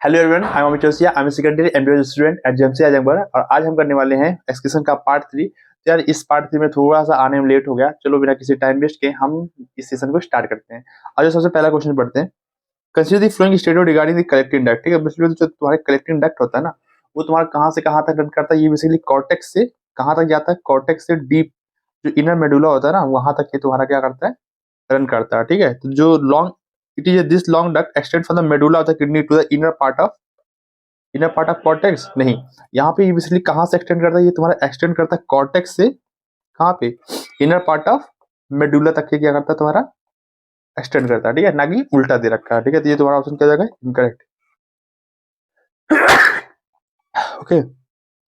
Hello everyone, I am Amit Josiah. I am secondary MBA student at JMC Azamgarh और आज हम करने वाले हैं एक्सक्रीशन का पार्ट 3। तो यार इस पार्ट 3 में थोड़ा सा आने में लेट हो गया। चलो बिना किसी टाइम वेस्ट के हम इस सेशन को स्टार्ट करते हैं। आज सबसे पहला क्वेश्चन पढ़ते हैं। Consider the flowing statement regarding the collecting duct. ठीक है, बेसिकली जो तुम्हारे कलेक्टिंग डक्ट होता है ना, वो तुम्हारा कहाँ से कहाँ तक रन करता है। ये बेसिकली कॉर्टेक्स से कहाँ तक जाता है, कॉर्टेक्स से डीप जो इनर मेडुला होता है ना, वहां तक ये तुम्हारा क्या करता है, रन करता है। ठीक है, तो जो long it is this long duct extend from the medulla of the kidney to the inner part of cortex. नहीं, यहाँ पे बेसिकली कहाँ से एक्सटेंड करता है, ये तुम्हारा एक्सटेंड करता है कॉर्टेक्स से कहाँ पे, इनर पार्ट ऑफ मेडुला तक के क्या करता है, तुम्हारा एक्सटेंड करता है। ठीक है, ना कि उल्टा दे रखा है। ठीक है, तो ये तुम्हारा ऑप्शन क्या जाएगा, incorrect. Okay,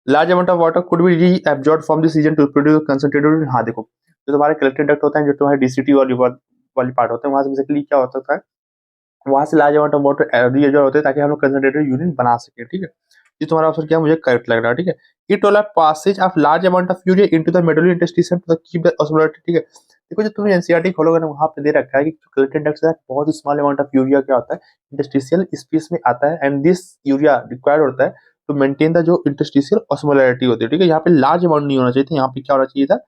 large amount of water could be reabsorb from this region to produce concentrated. हाँ देखो, जो तुम्हारे कलेक्टेड डक्ट होता है, जो तुम्हारे डीसीटी और लिवर वाली पार्ट होते हैं, वहां से बेसिकली क्या होता है, वहां से लार्ज अमाउंट ऑफ वाटर री एब्जॉर्ब होते हैं ताकि हम लोग कंसंट्रेटेड यूरिन बना सके। ठीक है, ये तुम्हारा ऑप्शन क्या मुझे करेक्ट लग रहा है। ठीक है, it all passes of large amount of urea into the medullary interstitium to keep the osmolarity. ठीक है, देखो जो तुम्हें एनसीईआरटी खोलोगे ना, वहां पे दे रखा है कि कलेक्टेड डक्ट से बहुत स्मॉल अमाउंट ऑफ यूरिया क्या होता है, इंटरस्टिशियल स्पेस में आता है, एंड दिस यूरिया रिक्वायर्ड होता है टू मेंटेन द जो इंटरस्टिशियल ऑस्मोलारिटी होती है। ठीक है, यहाँ पे लार्ज अमाउंट नहीं होना चाहिए था, यहाँ पे क्या होना चाहिए था,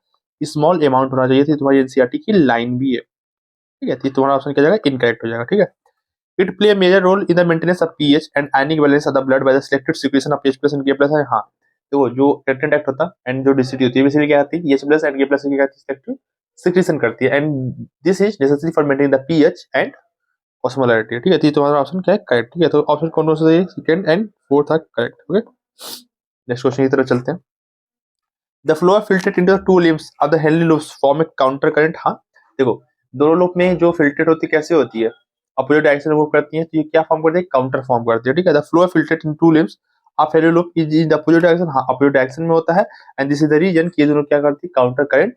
स्मॉल अमाउंट होना चाहिए था। तुम्हारी एनसीईआरटी की लाइन भी है। ठीक है, तो तुम्हारा ऑप्शन क्या जाएगा, इनकरेक्ट हो जाएगा। ठीक है, it play a major role in the maintenance of pH and ionic balance of the blood by the selected secretion of H plus and K plus है। हाँ, तो जो reactant act होता है एंड जो डिसिटी होती है, बेसिकली क्या करती है, H plus and K plus क्या करती है, सेलेक्टिव सिक्रीशन करती है, and this is necessary for maintaining the pH and osmolarity. ठीक है, तो तुम्हारा ऑप्शन क्या है, करेक्ट। ठीक है, तो ऑप्शन कौन सा है, second and fourth are correct. Okay, next question की तरफ चलते हैं। The flow filtrate into the two limbs of the Henle loops form a counter current. हाँ देखो, दोनों लूप में जो फिल्ट्रेट होती है कैसे होती है, अपोजिट डायरेक्शन मूव करती है, तो ये क्या फॉर्म करती है, काउंटर फॉर्म करती है। ठीक है, the flow filtrate in two limbs of Henle loop is in the opposite direction. हाँ, अपोजिट डायरेक्शन में होता है, and this is the reason कि ये दोनों क्या करती है, काउंटर करंट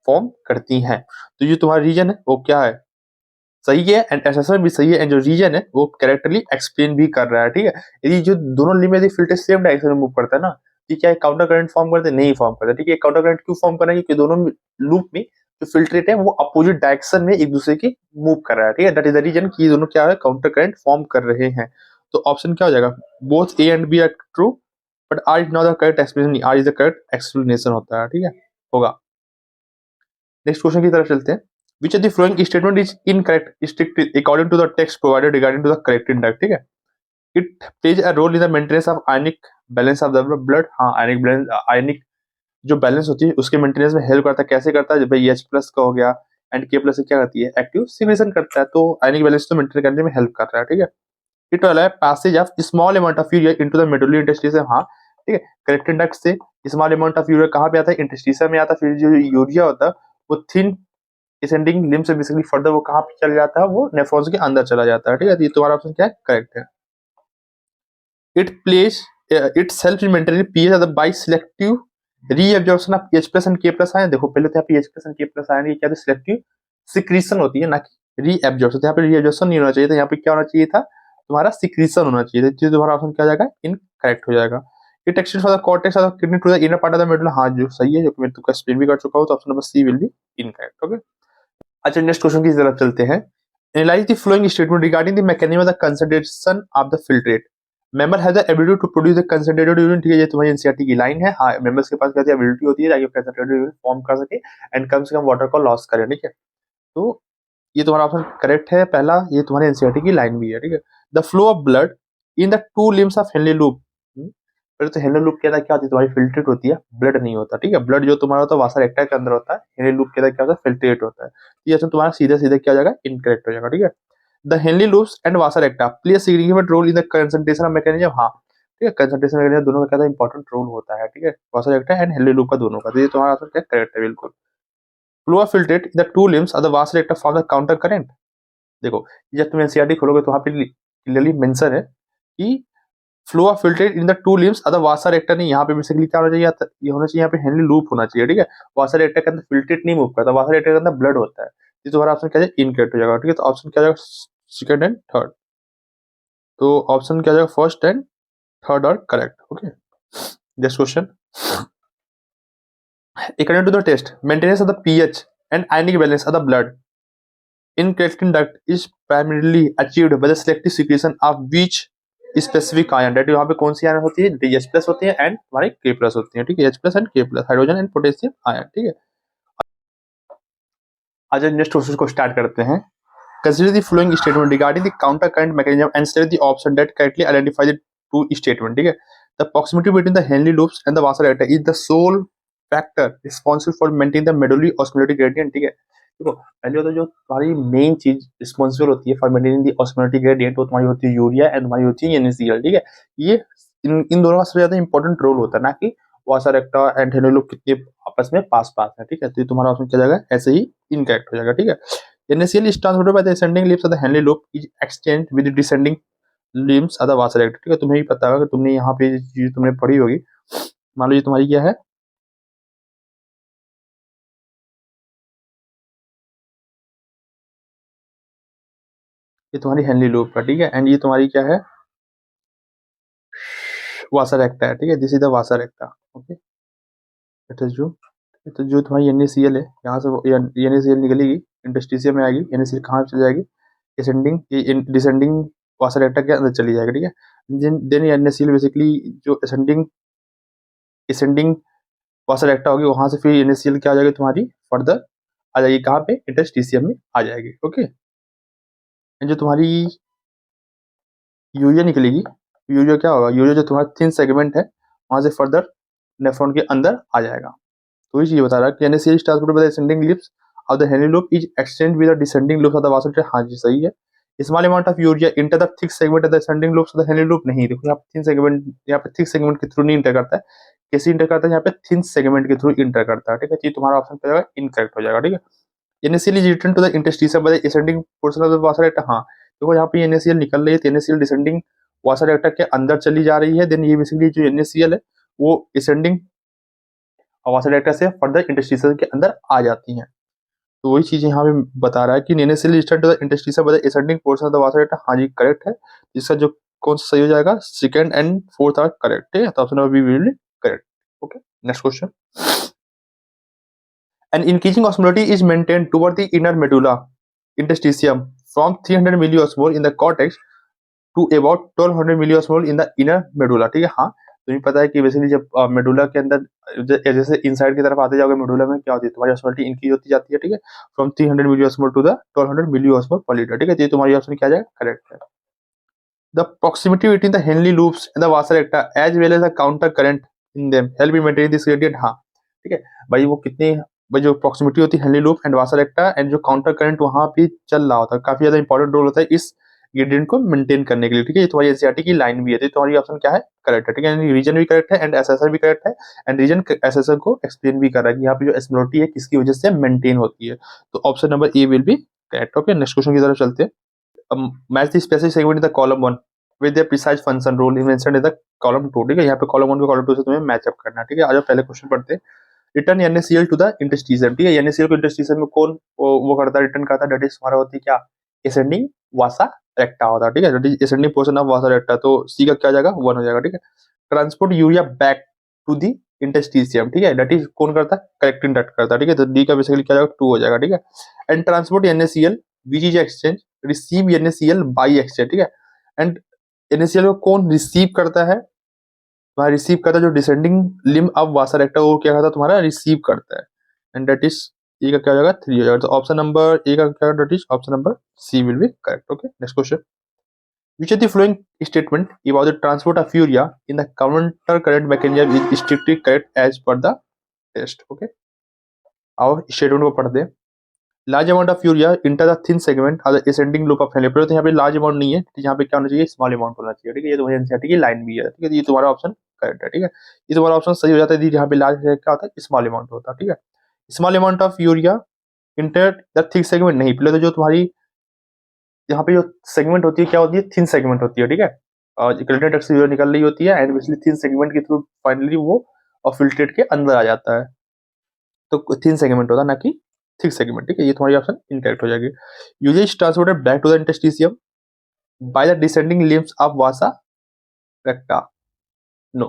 फॉर्म करती हैं। तो ये तुम्हारा रीजन है वो क्या है, सही है, एंड एसेसमेंट भी सही है, एंड जो रीजन है वो करेक्टली एक्सप्लेन भी कर रहा है। ठीक है, यदि जो दोनों लिम्ब यदि फिल्टर सेम डायरेक्शन में मूव करता है ना, तो क्या काउंटर करंट फॉर्म करते, नहीं फॉर्म करते। ठीक है, काउंटर करंट क्यों फॉर्म कर रहा है, क्योंकि दोनों लूप में जो फिल्ट्रेट है वो अपोजिट डायरेक्शन में एक दूसरे की मूव कर रहा है। ठीक है, दैट इज द रीजन कि ये दोनों क्या है, काउंटर करंट फॉर्म कर रहे हैं। तो ऑप्शन क्या हो जाएगा, both A and B are true but R is not the correct explanation, R is the correct explanation होता है। ठीक है, होगा। नेक्स्ट क्वेश्चन की तरफ चलते हैं। Which of the following statement is incorrect strictly according to the text provided regarding to the correct index? ठीक है, it plays a role in the maintenance of ionic balance of the blood। हाँ, ionic balance, ionic जो balance होती है उसके maintenance में help करता है। कैसे करता है, भाई H प्लस का हो गया एंड K प्लस क्या करती है, एक्टिव सिग्रेशन करता है, तो आयनिक बैलेंस तो मेंटेन करने में हेल्प कर रहा है। ठीक है, it allow passage of small amount of urea into the medullary interstitium. हाँ ठीक है, करेक्ट इंडेक्स से स्मॉल अमाउंट ऑफ यूरिया कहाँ पे आता है, इंटरस्टिशियम में आता है। फिर जो यूरिया होता है वो थिन डिसेंडिंग लिम्ब से बेसिकली फर्दर वो कहाँ पे चल जाता है, वो नेफ्रॉन्स के अंदर चला जाता है। ठीक है, तो ये तुम्हारा ऑप्शन क्या है, करेक्ट है। It place its help in maintaining pH by selective reabsorption of H plus and K plus ion. देखो पहले तो यहाँ पे H plus and K plus ion, ये क्या है, सिलेक्टिव सिक्रीशन होती है, ना कि रीअब्जॉर्प्शन। तो यहाँ पे रीअब्जॉर्प्शन नहीं होना चाहिए था, यहाँ पे क्या होना चाहिए था, तुम्हारा सिक्रीशन होना चाहिए था। तो तुम्हारा ऑप्शन क्या जाएगा, इनकरेक्ट हो जाएगा। It extends for the cortex of the kidney to the inner part of the medulla. हाँ जो सही है, जो कि मैं तुमको एक्सप्लेन भी कर चुका हूँ, तो option number C will be incorrect. Okay, अच्छा नेक्स्ट क्वेश्चन की तरफ चलते हैं। Analyse the flowing statement regarding the mechanism of the concentration of the filtrate. Member has the ability to produce the concentrated urine. ठीक है, ये तुम्हारी NCERT की लाइन है। हाँ, मेंबर्स के पास क्या एबिलिटी होती है ताकि कंसंट्रेटेड यूरिन फॉर्म कर सके एंड कम से कम वाटर को लॉस करे। ठीक है, तो ये तुम्हारा ऑप्शन करेक्ट है पहला, ये तुम्हारी एनसीईआरटी की लाइन भी है। ठीक है, the flow of blood in the two limbs of Henle loop. पहले तो हेनली लूप क्या होती है, तुम्हारी फिल्ट्रेट होती है, ब्लड नहीं होता। ठीक है, ब्लड जो तुम्हारा होता है वासा रेक्टा के अंदर होता है, हेनली लूप क्या होता है, फिल्ट्रेट होता है। ये ऑप्शन तुम्हारा सीधा सीधा क्या हो जाएगा, इनकरेक्ट हो जाएगा। ठीक है, the Henle loops and vasa recta play significant role in the concentration of mechanism. हाँ ठीक है, कंसंट्रेशन मैकेनिज्म दोनों का क्या इंपॉर्टेंट रोल होता है। ठीक है, वासा रेक्टा एंड हेनली लूप का दोनों का, तो ये तुम्हारा आंसर क्या करेक्ट है, बिल्कुल। Flow of filtrate in the two limbs of the Vasa रेक्टा form the counter current. देखो जब तुम एनसीईआरटी खोलोगे तो वहां पे क्लियरली मेंशन है कि flow of filtrate in the two limbs of the वासा रेक्टा। नहीं, यहाँ पे बेसिकली क्या होना चाहिए, ये होना चाहिए यहाँ पे हेनली लूप होना चाहिए। ठीक है, वासा रेक्टा के अंदर फिल्ट्रेट नहीं मूव करता, वासा रेक्टा के अंदर ब्लड होता है। ये तुम्हारा ऑप्शन क्या है, इनकरेक्ट हो जाएगा। ठीक है, तो ऑप्शन क्या जाएगा, सेकंड एंड थर्ड। तो ऑप्शन क्या जाएगा, first and third are correct. Okay, next question. According to the test, maintenance of the pH and ionic balance of the blood in collecting duct is primarily achieved by the selective secretion of which specific ion, that यहाँ पे कौन सी ion होती है, H plus होती है and हमारे K plus होती है, ठीक है, H plus and K plus, hydrogen and potassium ion, ठीक है। आज नेक्स्ट क्वेश्चन को स्टार्ट करते हैं। Consider the following statement regarding the counter current mechanism and select the option that correctly identifies the two statement, ठीक है। The proximity between the Henle loops and the Vassar reactor is the sole factor responsible for maintaining the medullary osmolarity gradient, ठीक है। देखो पहले होता है जो तुम्हारी मेन चीज रिस्पॉन्सिबल होती है for maintaining the osmolarity gradient, वो तुम्हारी होती है यूरिया एंड तुम्हारी होती है NaCl, ठीक है। ये इन दोनों का सबसे ज्यादा इंपॉर्टेंट रोल होता है, ना कि vasa recta and Henle loop कितने आपस में पास पास है, ठीक है। तो ये तुम्हारा ऑप्शन क्या जाएगा, ऐसे ही इनकरेक्ट हो जाएगा, ठीक है। NaCl is transported by the ascending limbs of the Henle loop is exchanged with the descending limbs of the Vassar reactor, ठीक है। तुम्हें भी पता होगा कि तुमने यहाँ पे चीज तुमने पढ़ी होगी। मान लो ये तुम्हारी क्या है, ये तुम्हारी हेनली लूप का, ठीक है, एंड ये तुम्हारी क्या है, वासर रेक्टा है, ठीक है। This is the vasa recta, okay. It is जो, तो जो तुम्हारी NaCl है यहाँ से NaCl निकलेगी, इंटरस्टिशियम में आएगी, NaCl कहाँ चली जाएगी, डिसेंडिंग डिसेंडिंग वासर रेक्टा के अंदर चली जाएगी, ठीक है। देन NaCl बेसिकली जो असेंडिंग असेंडिंग वासर रेक्टा होगी, वहां से फिर NaCl क्या आ जाएगी तुम्हारी फर्दर आ जाएगी कहाँ पे, इंटरस्टिशियम में आ जाएगी, ओके। जो तुम्हारी यूरिया निकलेगी, यूरिया क्या होगा, यूरिया जो तुम्हारा थिन सेगमेंट है वहां से फर्दर नेफ्रॉन के अंदर आ जाएगा। तो ये चीज बता रहा है कि NaCl is transported by the ascending lips of the Henle loop is exchanged with the descending loops of the Vassar reactor, हाँ जी सही है। Small amount of urea enter the thick segment of the ascending loops of the Henle loop, नहीं, देखो यहाँ पे thin segment, यहाँ पे thick segment के थ्रू नहीं इंटर करता है, कैसे इंटर करता है, यहाँ पे थिन सेगमेंट के थ्रू इंटर करता है, ठीक है। तो तुम्हारा ऑप्शन क्या जाएगा, इनकरेक्ट हो जाएगा, ठीक है। NaCl is returned to the interstitium by the ascending portion of the Vassar reactor, हाँ देखो यहाँ पे NaCl निकल रही है, तो NaCl डिसेंडिंग वासर रेक्टर के अंदर चली जा रही है, देन ये बेसिकली जो NaCl है वो असेंडिंग वासर रेक्टर से फर्दर इंटरस्टिशियल के अंदर आ जाती हैं। तो वही चीज यहाँ पे बता रहा है कि NaCl start the interstitial by the ascending portion of the vasa recta, हाँ जी करेक्ट है। इसका जो कौन सा सही हो जाएगा, second and fourth are correct, ठीक है। तो option number B will be correct, okay. Next question, an increasing osmolarity is maintained toward the inner medulla interstitium from 300 milliosmol in the cortex to about 1200 milliosmol in the inner medulla, ठीक है। हाँ तुम्हें पता है कि basically जब medulla के अंदर जैसे इनसाइड की तरफ आते जाओगे मेडुला में क्या होती है, तुम्हारी ऑस्मोलिटी इंक्रीज होती जाती है, ठीक है, फ्रॉम 300 मिलियोस्मोल टू द 1200 मिलियोस्मोल पर लीटर, ठीक है। तो ये तुम्हारी ऑप्शन क्या जाएगा, करेक्ट है। The proximity between the Henle loops and the vasa recta as well as the counter current in them help in maintaining this gradient, हाँ ठीक है भाई। वो कितनी भाई जो प्रॉक्सिमिटी होती है Henle loop and vasa recta and जो काउंटर करंट वहां भी चल रहा होता है, काफी ज्यादा इंपॉर्टेंट रोल होता है इस ग्रेडियंट को मेंटेन करने के लिए, ठीक है। ये तुम्हारी एनसीईआरटी की लाइन भी है, तो तुम्हारी ऑप्शन क्या है, करेक्ट है, ठीक है। रीजन भी करेक्ट है एंड एसएसआर भी करेक्ट है, एंड रीजन एसएसआर को एक्सप्लेन भी कर रहा है कि यहाँ पे जो एस्मोलरिटी है किसकी वजह से मेंटेन होती है। तो option number A will be correct, okay. Next question की तरफ चलते हैं। Match the specific segment in the column 1 with the precise function rule mentioned in the column 2, ठीक है। यहाँ पे कॉलम 1 को कॉलम 2 से तुम्हें मैच अप करना है, ठीक है। आज पहले क्वेश्चन पढ़ते हैं। Return NaCl to the interstitium, ठीक है। NaCl को इंटरस्टिशियम में कौन वो करता है, रिटर्न करता है, दैट इज हमारा होती है क्या, असेंडिंग वासा रेक्टा होता है, ठीक है। That is ascending portion of vasa रेक्टा, तो सी का क्या जाएगा, 1 हो जाएगा, ठीक है। Transport urea back to the interstitium, ठीक है, दैट इज कौन करता है, कलेक्टिंग डक्ट करता है, ठीक है। तो डी का बेसिकली क्या जाएगा, 2 हो जाएगा, ठीक है। And transport NaCl which is exchange receive NaCl by exchange, ठीक है। एंड NaCl को कौन रिसीव करता है, तुम्हारा रिसीव करता है जो descending limb of vasa recta, वो क्या करता है, तुम्हारा रिसीव करता है, एंड दैट इज ए का क्या हो जाएगा, 3 हो जाएगा। तो ऑप्शन नंबर ए का क्या, that is option number C will be correct, okay. Next question, which of the following statement about the transport of urea in the counter current mechanism is strictly correct as per the test, okay। आओ statement को पढ़ते हैं। Large amount of urea enter the thin segment of the ascending loop of Henle, तो यहाँ पे large amount नहीं है, तो यहाँ पे क्या होना चाहिए, स्मॉल अमाउंट होना चाहिए, ठीक है। ये तुम्हारी एनसीईआरटी की लाइन भी है, ठीक है। ये तुम्हारा ऑप्शन करेक्ट है, ठीक है। ये तुम्हारा ऑप्शन सही हो जाता है, यहाँ पे लार्ज क्या होता है, स्मॉल अमाउंट होता है, ठीक है। Small amount of urea enter the thick segment, नहीं, पहले तो जो तुम्हारी यहाँ पे जो सेगमेंट होती है क्या होती है, थिन सेगमेंट होती है, ठीक है। और कलेक्टेड डक्ट से यूरिया निकल रही होती है एंड बेसिकली थिन सेगमेंट के थ्रू फाइनली वो फिल्ट्रेट के अंदर आ जाता है, तो थिन सेगमेंट होता है ना कि थिक सेगमेंट, ठीक है। ये तुम्हारी ऑप्शन इनकरेक्ट हो जाएगी। Urea is transported back to the interstitium by the descending limbs of vasa recta, no.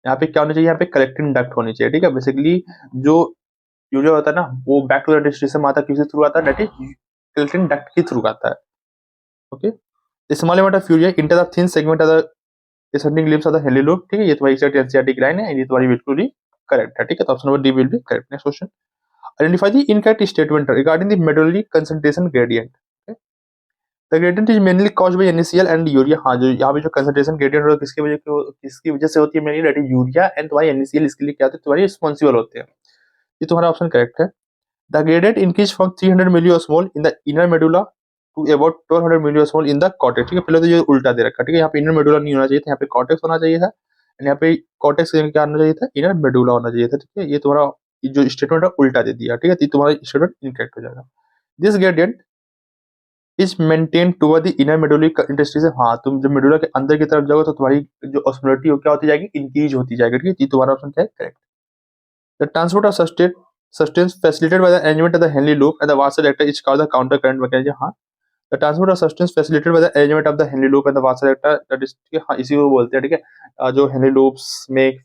यहाँ पे क्या होना चाहिए, यहाँ पे कलेक्टिंग डक्ट होनी चाहिए, ठीक है। बेसिकली जो यूरिया होता है ना वो बैक टू द इंटरस्टिशियम आता है, किसी थ्रू आता है, दैट इज कलेक्टिंग डक्ट के थ्रू आता है, okay. Small amount of urea enter the thin segment of the descending limbs of the Henle loop, ठीक है, ये तुम्हारी एग्जैक्ट एनसीईआरटी की लाइन है, ये तुम्हारी बिल्कुल ही करेक्ट है, ठीक है, तो option number D will be correct. Next question, identify the incorrect statement regarding the medullary concentration gradient. The gradient is mainly caused by NaCl and urea. हाँ, जो यहाँ पे जो कंसंट्रेशन ग्रेडियंट होता है किसकी वजह से होती है, mainly that is urea and तुम्हारी NaCl इसके लिए क्या होती है, तुम्हारी रिस्पॉन्सिबल होते हैं। ये तुम्हारा ऑप्शन करेक्ट है। The gradient increase from 300 milliosmol in the inner medulla to about 1200 milliosmol in the cortex, ठीक है, पहले तो ये उल्टा दे रखा है, ठीक है, यहाँ पे इनर मेडुला नहीं होना चाहिए था, यहाँ पे कॉर्टेक्स होना चाहिए था, एंड यहाँ पे कॉर्टेक्स क्या होना चाहिए था, इनर मेडुला होना चाहिए था, ठीक है, ये तुम्हारा जो स्टेटमेंट है उल्टा दे दिया, ठीक है, तो तुम्हारा स्टेटमेंट इनकरेक्ट हो जाएगा। This gradient is maintain toward the inner medullary interstitium. हाँ, तुम जब मेडुला के अंदर की तरफ जाओगे तो तुम्हारी जो ऑस्मोलिटी हो क्या होती जाएगी, इंक्रीज होती जाएगी, ठीक है, ये तुम्हारा ऑप्शन क्या है, correct. The transport of substance facilitated by the arrangement of the Henle loop and the vasodilator is called the counter current mechanism। हाँ, the transport of substance facilitated by the arrangement of the Henle loop and the vasodilator, that is, ठीक है, हाँ, इसी को बोलते हैं, ठीक है, जो Henle loops में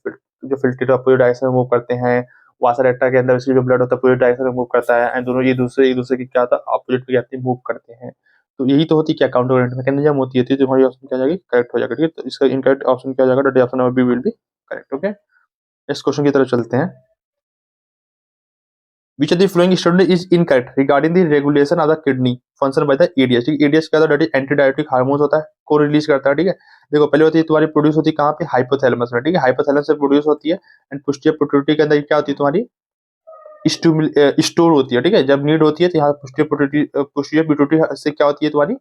जो फिल्टर अपोजिट डायरेक्शन में मूव करते हैं, वासारेक्टा के अंदर इसकी जो ब्लड होता है अपोजिट डायरेक्शन में मूव करता है, एंड दोनों एक दूसरे की क्या होता है, अपोजिट की मूव करते हैं, तो यही तो होती है क्या, काउंटर करंट मैकेनिज्म होती है, तो तुम्हारी ऑप्शन क्या जाएगी, करेक्ट हो जाएगा, ठीक है, तो इसका इनकरेक्ट ऑप्शन क्या हो जाएगा, option number B will be correct. Okay, next question की तरफ चलते हैं। Which of the following statement is incorrect regarding the regulation of the kidney function by the ADH? ADH क्या होता है, एंटीडायरेटिक हार्मोन होता है, को रिलीज करता है, ठीक है। देखो पहले होती है तुम्हारी प्रोड्यूस होती है कहाँ पे, हाइपोथैलेमस में, ठीक है, हाइपोथैलेमस से प्रोड्यूस होती है, एंड पुष्टिया पिट्यूटरी के अंदर क्या होती है, तुम्हारी स्टोर होती है, ठीक है, जब नीड होती है तो यहाँ पुष्टिया पिट्यूटरी से क्या होती है, तुम्हारी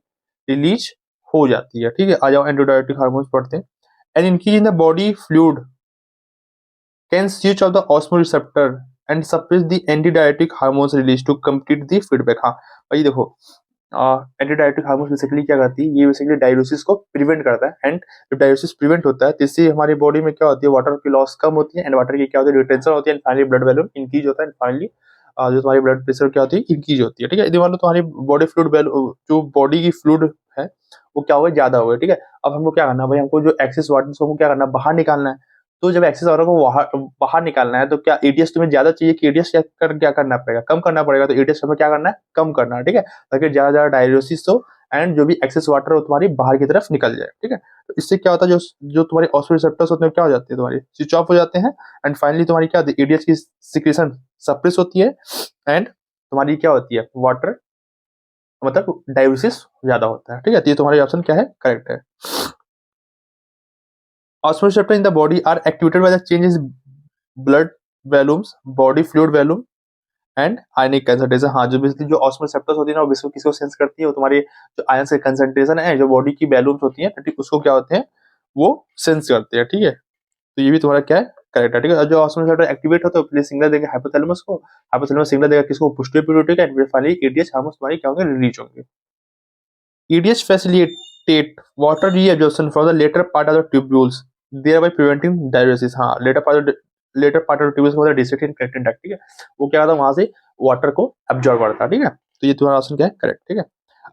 रिलीज हो जाती है, ठीक है। आ जाओ एंटीडायरेटिक हार्मोन्स पढ़ते हैं। And increase in the body fluid can switch off the osmoreceptor and suppress the antidiuretic hormones release to complete the feedback। हाँ भाई देखो, एंटीडायरेटिक हार्मोन बेसिकली क्या करती है, ये बेसिकली डायरोसिस को प्रिवेंट करता है, एंड जब डायरोसिस प्रिवेंट होता है तो इससे हमारी बॉडी में क्या होती है, वाटर की लॉस कम होती है, एंड वाटर की क्या होती है, रिटेंशन होती है, and finally blood volume increase होता है, एंड फाइनली जो तुम्हारी ब्लड प्रेशर क्या होती है, इंक्रीज होती है, ठीक है। यदि मान लो तुम्हारी बॉडी फ्लूइड जो बॉडी की फ्लूइड है वो क्या होगा, ज्यादा होगा, ठीक है। अब हमको क्या करना है भाई, हमको जो एक्सेस वाटर हमको क्या करना है, बाहर निकालना है, तो जब एक्सेस वाटर को बाहर निकालना है तो क्या एडीएस तुम्हें ज्यादा चाहिए कि एडीएस क्या करना पड़ेगा, कम करना पड़ेगा, तो एडीएस हमें क्या करना है, कम करना है, ठीक है, ताकि ज्यादा ज्यादा डायरोसिस हो एंड जो भी एक्सेस वाटर हो तुम्हारी बाहर की तरफ निकल जाए, ठीक है। तो इससे क्या होता है, जो तुम्हारे ऑस्मोरिसेप्टर्स होते हैं क्या हो जाते हैं, तुम्हारी स्विच ऑफ हो जाते हैं, एंड फाइनली तुम्हारी क्या होती है, एडीएस की सिक्रेशन सप्रेस होती है, एंड तुम्हारी क्या होती है, वाटर मतलब डायरोसिस ज्यादा होता है, ठीक है। तो ये तुम्हारी ऑप्शन क्या है, करेक्ट है। Osmoreceptors in the body are activated by the changes in blood volumes, body fluid volume and ionic concentration. हाँ, जो बेसिकली जो ऑस्मोसेप्टर्स होती है ना वो बेसिकली किसको सेंस करती है, वो तुम्हारी जो आयन के कंसंट्रेशन है, जो बॉडी की वैल्यूम्स होती है, ठीक, उसको क्या होते हैं, वो सेंस करते हैं, ठीक है। तो ये भी तुम्हारा क्या है, करेक्ट है, ठीक है। जो ऑस्मोसेप्टर एक्टिवेट होता है पहले सिग्नल देगा हाइपोथैलेमस को, हाइपोथैलेमस सिग्नल देगा किसको, पुष्टिया पिट्यूटरी का, एंड फाइनली एडीएच हार्मोन्स तुम्हारी क्या होंगे, रिलीज होंगे। EDH facilitate water reabsorption from the later part of the tubules, thereby preventing diuresis। हाँ, later part of the tubules का मतलब डिसेक्टेड करेक्टेड डक्ट, ठीक है, वो क्या होता है, वहां से वाटर को एब्जॉर्ब करता है, ठीक है। तो ये तुम्हारा ऑप्शन क्या है, करेक्ट, ठीक है।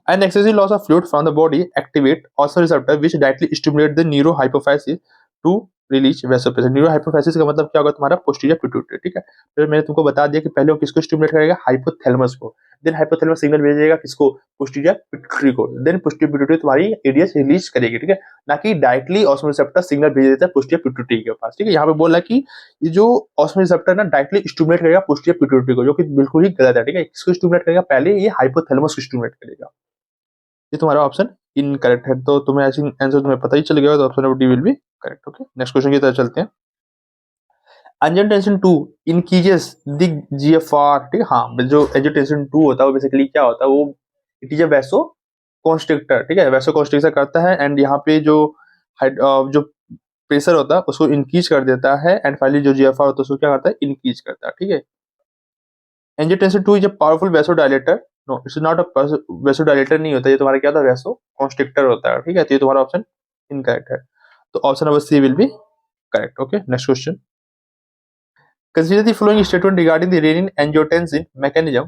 An excessive loss of fluid from the body activate osmoreceptor which directly stimulate the neurohypophysis to release vasopressin. Neurohypophysis का मतलब क्या होगा, तुम्हारा पोस्टीरियर पिट्यूटरी, ठीक है। फिर मैंने तुमको बता दिया कि पहले वो किसको स्टिमुलेट करेगा, हाइपोथैलेमस को, देन हाइपोथैलेमस सिग्नल भेजेगा किसको, पोस्टीरियर पिट्यूटरी को, देन पोस्टीरियर पिट्यूटरी तुम्हारी एडीएच रिलीज करेगी, ठीक है, ना कि डायरेक्टली ऑस्मोरिसेप्टर सिग्नल भेज देता है पोस्टीरियर पिट्यूटरी के पास, ठीक है। यहाँ पे बोल रहा है कि ये जो ऑस्मोरिसेप्टर ना डायरेक्टली स्टिमुलेट करेगा पोस्टीरियर पिट्यूटरी को, जो कि बिल्कुल ही गलत है, ठीक है। किसको स्टिमुलेट करेगा, पहले ये हाइपोथैलेमस को स्टिमुलेट करेगा। ये तुम्हारा ऑप्शन इनकरेक्ट है, तो तुम्हें ऐसी आंसर तुम्हें पता ही चल गया, तो option number D will be correct. Okay, next question की तरफ चलते हैं। एंजियोटेंसिन 2 इंक्रीजेस द जीएफआर, ठीक है। हाँ, जो एंजियोटेंसिन 2 होता है वो बेसिकली क्या होता है, वो it is a vaso constrictor, ठीक है, वैसो कॉन्स्ट्रिक्टर करता है, एंड यहाँ पे जो जो प्रेशर होता है उसको इंक्रीज कर देता है, एंड फाइनली जो जीएफआर होता है उसको क्या करता है, इंक्रीज करता है, ठीक है। Angiotensin 2 is a powerful vasodilator, no it's not a vasodilator, नहीं होता, ये तुम्हारा क्या होता है, वैसो कॉन्स्ट्रिक्टर होता है, ठीक है। तो ये तुम्हारा ऑप्शन इनकरेक्ट है, तो option number C will be correct. Okay, next question. Consider the following statement regarding the renin-angiotensin mechanism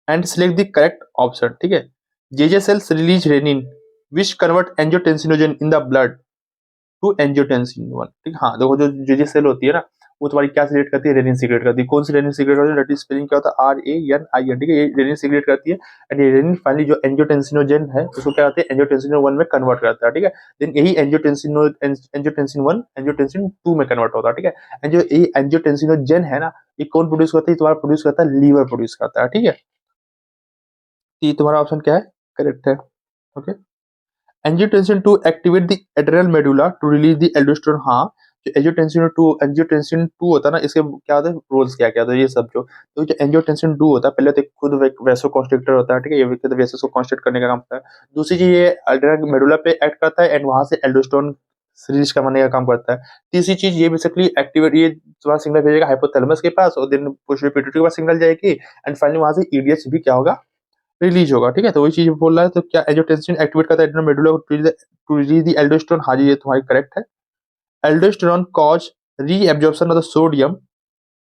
and select the correct option, ठीक है। JJ cells release renin which convert angiotensinogen in the blood to angiotensin 1, ठीक है। हाँ, देखो जो JJ cell होती है ना वो तुम्हारी क्या सिगरेट करती है, रेनिन सिगरेट करती है। कौन सी रेनिन सिगरेट करती है, दैट इज स्पेलिंग क्या होता है, RANIN, ठीक है, ये रेनिन सिगरेट करती है। एंड ये रेनिन फाइनली जो एंजियोटेंसिनोजन है उसको क्या करते हैं, एंजियोटेंसिन 1 में कन्वर्ट करता है, ठीक है। देन यही एंजियोटेंसिन 1 एंजियोटेंसिन 2 में कन्वर्ट होता है, ठीक है। एंड जो ये एंजियोटेंसिनोजन है ना, ये कौन प्रोड्यूस करता है, तुम्हारा प्रोड्यूस करता है लीवर प्रोड्यूस करता है, ठीक है। ये तुम्हारा ऑप्शन क्या है, करेक्ट है। Okay, angiotensin 2 activate the adrenal medulla to release the aldosterone. हाँ, जो एंजियोटेंसिन 2 होता है ना, इसके क्या होता है, रोल्स क्या क्या होता है, ये सब तो जो एंजियोटेंसिन 2 होता है, पहले तो खुद वैसो कॉन्स्ट्रिक्टर होता है, ठीक है, ये वेसस को कॉन्स्ट्रिक्ट करने का काम करता है। दूसरी चीज, ये एड्रेनल मेडुला पे एक्ट करता है एंड वहां से एल्डोस्टेरोन रिलीज करने का काम करता है। तीसरी चीज, ये बेसिकली एक्टिवेट, ये तुम्हारा सिग्नल भेजेगा हाइपोथैलेमस के पास, और देन पोस्टीरियर पिट्यूटरी के पास सिग्नल जाएगी, एंड फाइनली वहां से ईडीएच भी क्या होगा, रिलीज होगा, ठीक है। तो वही चीज बोल रहा है, तो क्या एंजियोटेंसिन एक्टिवेट करता है adrenal medulla to release the aldosterone. हाँ जी, ये तुम्हारी करेक्ट है। Aldosterone cause reabsorption of the sodium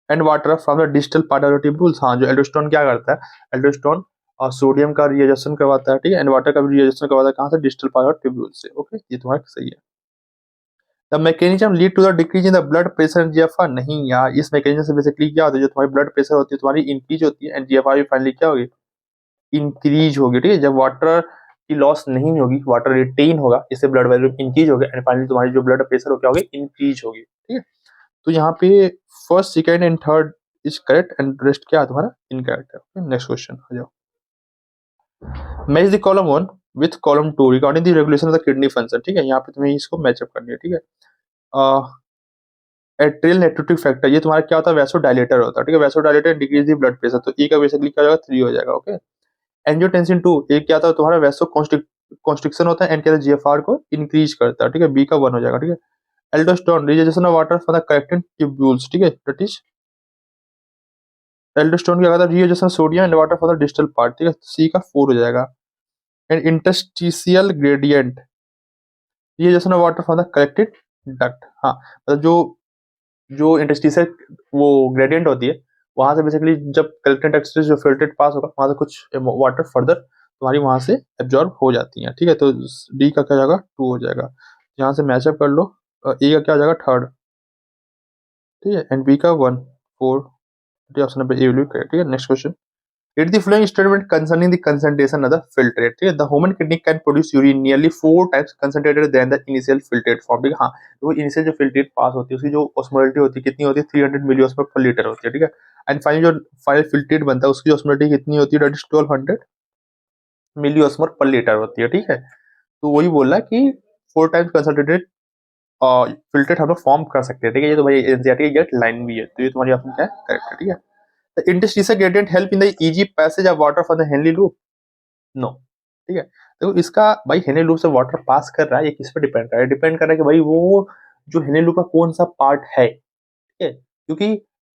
and water from the distal part of the tubules. हाँ, जो एल्डोस्टेरोन क्या करता है, एल्डोस्टेरोन और सोडियम का रीएब्जॉर्प्शन करवाता है, ठीक है, एंड वाटर का भी रीएब्जॉर्प्शन करवाता है, कहाँ से, डिस्टल पार्ट ऑफ ट्यूब्यूल से। ओके, ये तुम्हारा सही है। The mechanism lead to the decrease in the blood pressure and GFR. नहीं यार, इस मैकेनिज्म से बेसिकली क्या होता है, जो तुम्हारी ब्लड प्रेशर होती है तुम्हारी इंक्रीज होती है, एंड जीएफआर भी फाइनली क्या होगी, इंक्रीज होगी, ठीक है। जब वाटर की लॉस नहीं होगी, वाटर रिटेन होगा, इससे ब्लड वैल्यू इंक्रीज होगा, एंड फाइनली तुम्हारी जो ब्लड प्रेशर हो क्या होगी, इंक्रीज होगी, ठीक है। तो यहाँ पे first, second and third is correct, and rest क्या है तुम्हारा इनकरेक्ट है। नेक्स्ट क्वेश्चन आ जाओ। Match the column 1 with column 2 regarding the regulation of the kidney function, ठीक है। यहाँ पे तुम्हें इसको मैचअप करनी है, ठीक है। एट्रियल नेट्रोटिक फैक्टर, ये तुम्हारा क्या होता है, वैसो डायलेटर होता है, ठीक है। Vasodilator decrease the blood pressure, तो ए का बेसिकली क्या हो जाएगा, 3 हो जाएगा। ओके, एंजियोटेंसिन 2 ये क्या था, तुम्हारा वैसो कॉन्स्ट्रिक्शन होता है, एंड क्या जीएफआर को इंक्रीज करता है, ठीक है, बी का 1 हो जाएगा, ठीक है। Aldosterone rejection of water from the corrected tubules, ठीक है, दैट इज एल्डोस्टेरोन क्या कहता है, rejection sodium and water from the distal part, ठीक है, सी का 4 हो जाएगा। And interstitial gradient rejection of water from the corrected duct. हाँ, मतलब जो जो इंटरस्टिशियल वो ग्रेडियंट होती है, वहां से बेसिकली जब कलेक्टेड डक्ट से जो फिल्ट्रेट पास होगा, वहां से कुछ वाटर फर्दर तुम्हारी वहां से एब्जॉर्ब हो जाती है, ठीक है। तो डी का क्या जाएगा, 2 हो जाएगा। यहाँ से मैचअप कर लो, ए का क्या हो जाएगा, 3rd, ठीक है, एंड बी का 1, 4, option number A will be correct, ठीक है। Next question, read the following statement concerning the concentration of the filtrate, ठीक है। the human kidney can produce urine nearly 4 times concentrated than the initial filtrate form, ठीक है। हाँ, वो initial जो filtrate पास होती है उसकी जो ऑस्मोलिटी होती है कितनी होती है, 300 मिलीऑस्मोल पर लीटर होती है, ठीक है। एंड फाइनल जो फाइनल फिल्ट्रेट बनता है उसकी ऑस्मोलिटी कितनी होती है, दैट इज 1200 मिलीऑस्मोल पर लीटर होती है, ठीक है। तो वही बोल रहा है कि 4 टाइम्स कंसंट्रेटेड फिल्ट्रेट हम लोग फॉर्म कर सकते हैं, ठीक है। ये तो भाई एनसीईआरटी की गेट लाइन भी है, तो ये तुम्हारी ऑप्शन क्या है, करेक्ट है, ठीक है। The interstitial gradient help in the easy passage of water from the Henle loop? No, ठीक है। देखो इसका भाई हेनरी लूप से वाटर पास कर रहा है, ये किस पे डिपेंड कर रहा है, डिपेंड कर रहा है कि भाई वो जो हेनरी लूप का कौन सा पार्ट है, ठीक है। क्योंकि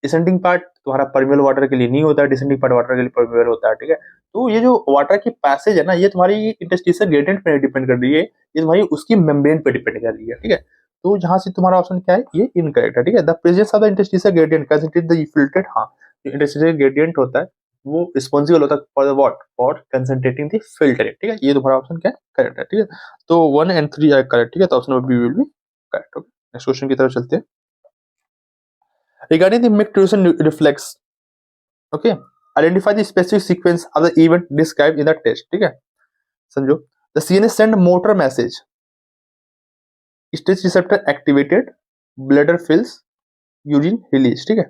डिसेंडिंग पार्ट तुम्हारा परमेबल वाटर के लिए नहीं होता है, डिसेंडिंग पार्ट वाटर के लिए परमेबल होता है, ठीक है। तो ये जो वाटर की पैसेज है ना, ये तुम्हारी इंटरस्टिशियल ग्रेडियंट पे डिपेंड कर रही है, ये तुम्हारी उसकी मेम्ब्रेन पे डिपेंड कर रही है, ठीक है। तो जहां से तुम्हारा ऑप्शन क्या है, ये इनकरेक्ट है, ठीक है। The presence of the interstitial gradient concentrate the filtrate. हाँ, जो इंटरस्टिशियल ग्रेडियंट होता है वो रिस्पॉन्सिबल होता है for the what, for concentrating the filtrate, ठीक है। ये तुम्हारा ऑप्शन क्या है, करेक्ट है, ठीक है। तो 1 एंड 3 आर करेक्ट, ठीक है। तो option number B will be correct. Okay, next question की तरफ चलते हैं। Regarding the micturition reflex, okay, identify the specific sequence of the event described in the test, ठीक है। समझो, the CNS send motor message, stage receptor activated, bladder fills, urine release, ठीक है।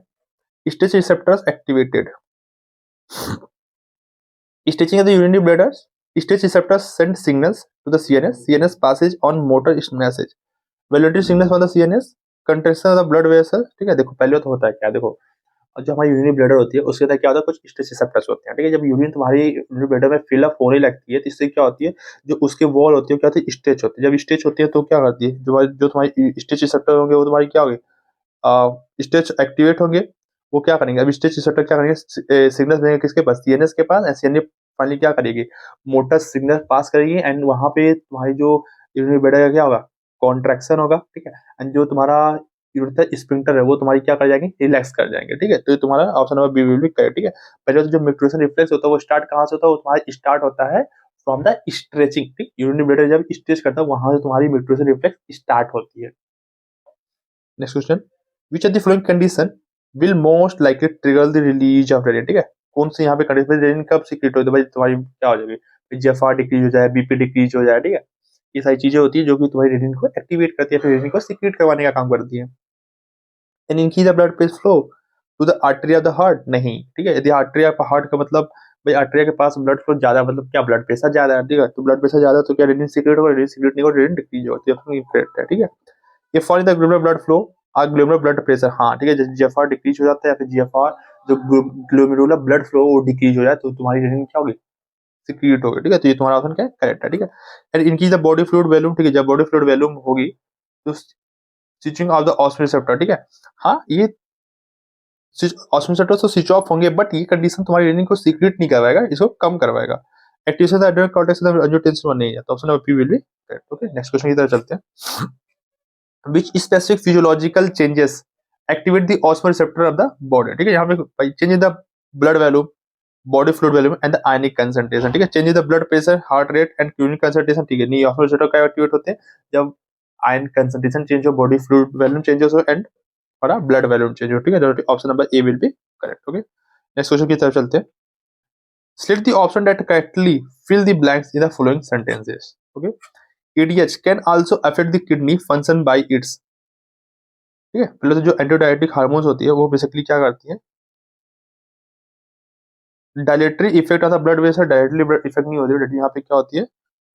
stage receptors activated, staging of the urinary bladders, stage receptors send signals to the CNS passes on motor message, velocity signals from the CNS, contraction of the blood vessel, ठीक है। देखो पहले तो होता है क्या, देखो और जो हमारी यूरिनरी ब्लैडर होती है उसके अंदर क्या होता है, कुछ स्टेज रिसेप्टर्स होते हैं, ठीक है। जब यूरिन तुम्हारी यूरिनरी ब्लैडर में फिल अप होने लगती है तो इससे क्या होती है, जो उसके वॉल होती है क्या होती है, स्टेच होती है। जब स्टेच होती है तो क्या करती है, जो तुम्हारी स्टेज रिसेप्टर होंगे वो तुम्हारी क्या होगी, स्टेज एक्टिवेट होंगे, वो क्या करेंगे, अब स्टेज रिसेप्टर क्या करेंगे, सिग्नल देंगे किसके पास, सीएनएस के पास। सीएनएस फाइनली क्या करेगी, मोटर सिग्नल पास करेगी, एंड वहां पे तुम्हारी जो यूरिनरी ब्लैडर का क्या होगा, कॉन्ट्रैक्शन होगा, ठीक है। एंड जो तुम्हारा यूरिथर स्पिंक्टर है वो तुम्हारी क्या कर जाएंगे, रिलैक्स कर जाएंगे, ठीक है। तो ये तुम्हारा option number B will be correct, ठीक है। पहले तो जो मिक्टोरेशन रिफ्लेक्स होता है वो स्टार्ट कहाँ से होता है, वो तुम्हारा स्टार्ट होता है फ्रॉम द स्ट्रेचिंग, ठीक। यूरिनरी ब्लैडर जब स्ट्रेच करता है वहां से तुम्हारी मिक्टोरेशन रिफ्लेक्स स्टार्ट होती है। Next question, which are the flowing condition will most likely trigger the release of renin, ठीक है, कौन सी यहाँ पे कंडीशन, रेडिन कब सीक्रेट होती है भाई, तुम्हारी क्या हो जाएगी, जीएफआर डिक्रीज हो जाए, बीपी डिक्रीज हो जाए, ठीक है, ये सारी चीजें होती है जो कि तुम्हारी रेडिन को एक्टिवेट करती है, फिर रेडिन को सीक्रेट करवाने का काम करती है। And increase the blood flow to the artery of the heart, नहीं, ठीक है, यदि आर्टरी ऑफ हार्ट का मतलब भाई आर्टरी के पास ब्लड फ्लो ज्यादा, मतलब क्या ब्लड प्रेशर ज्यादा है, ठीक है, तो ब्लड प्रेशर ज्यादा तो क्या रेडिन सीक्रेट होगा, रेडिन सीक्रेट नहीं होगा, रेडिन डिक्रीज होती है, ठीक है। ये for the glomerular blood flow और ग्लोमेरुलर ब्लड प्रेशर, हाँ ठीक है, जैसे जीएफआर डिक्रीज हो जाता है या फिर जीएफआर जो ग्लोमेरुलर ब्लड फ्लो वो डिक्रीज हो जाए तो तुम्हारी रेडिन क्या होगी, सीक्रेट होगी, ठीक है, तो ये तुम्हारा ऑप्शन क्या है, करेक्ट है, ठीक है। एंड इनकी द बॉडी फ्लूइड वॉल्यूम, ठीक है, जब बॉडी फ्लूइड वॉल्यूम होगी तो switching off the osmosis receptor, ठीक है, हाँ ये ऑस्मोसिस रिसेप्टर तो स्विच ऑफ होंगे, बट ये कंडीशन तुम्हारी रेडिन को सीक्रेट नहीं करवाएगा, इसको कम करवाएगा। Activation of the adrenal cortex of angiotensin नहीं है, तो option number P will be correct. Okay, next question की तरफ चलते हैं। Which specific physiological changes activate the osmoreceptor of the body, ठीक है, यहाँ पे change in the blood volume, body fluid volume and the ionic concentration, ठीक है, change in the blood pressure, heart rate and urine concentration, ठीक है, नहीं osmoreceptor का एक्टिवेट होते हैं जब आयन कंसंट्रेशन चेंज हो, बॉडी फ्लूइड वॉल्यूम चेंजेस हो एंड हमारा ब्लड वॉल्यूम चेंज हो, ठीक है, option number A will be correct. Okay, next question की तरफ चलते हैं। Select the option that correctly fill the blanks in the following sentences. Okay, ADH can also affect the kidney function by its, ठीक है, पहले तो जो एंटीडायरेटिक hormones होती है वो बेसिकली क्या करती है, dilatory effect of the blood vessel, directly blood effect नहीं होती है, यहाँ पे क्या होती है,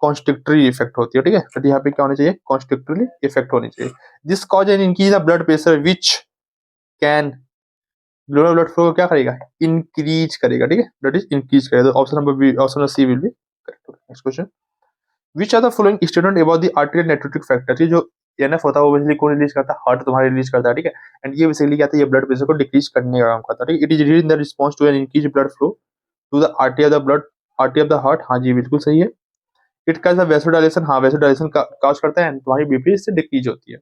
कॉन्स्ट्रिक्टरी इफेक्ट होती है, ठीक है, तो यहाँ पे क्या होनी चाहिए, कॉन्स्ट्रिक्टरी इफेक्ट होनी चाहिए। This cause an increase the blood pressure which can glomerular blood flow क्या करेगा, इंक्रीज करेगा, ठीक है, दैट इज इंक्रीज करेगा, तो option number B, option number C will be correct. Next question, which are the following statement about the arterial necrotic factor, जो NF होता है वो बेसिकली कौन रिलीज करता है, हार्ट तुम्हारा रिलीज करता है, ठीक है, एंड ये बेसिकली क्या है, ये ब्लड प्रेशर को डिक्रीज करने का काम करता है, ठीक है, it is read in the response to an increase blood flow to the artery of the blood, artery of the heart, हाँ जी बिल्कुल सही है। इट काज वेसोडाइलेशन, हाँ वेसोडाइलेशन काज करता है, तुम्हारी बीपी इससे डिक्रीज होती है।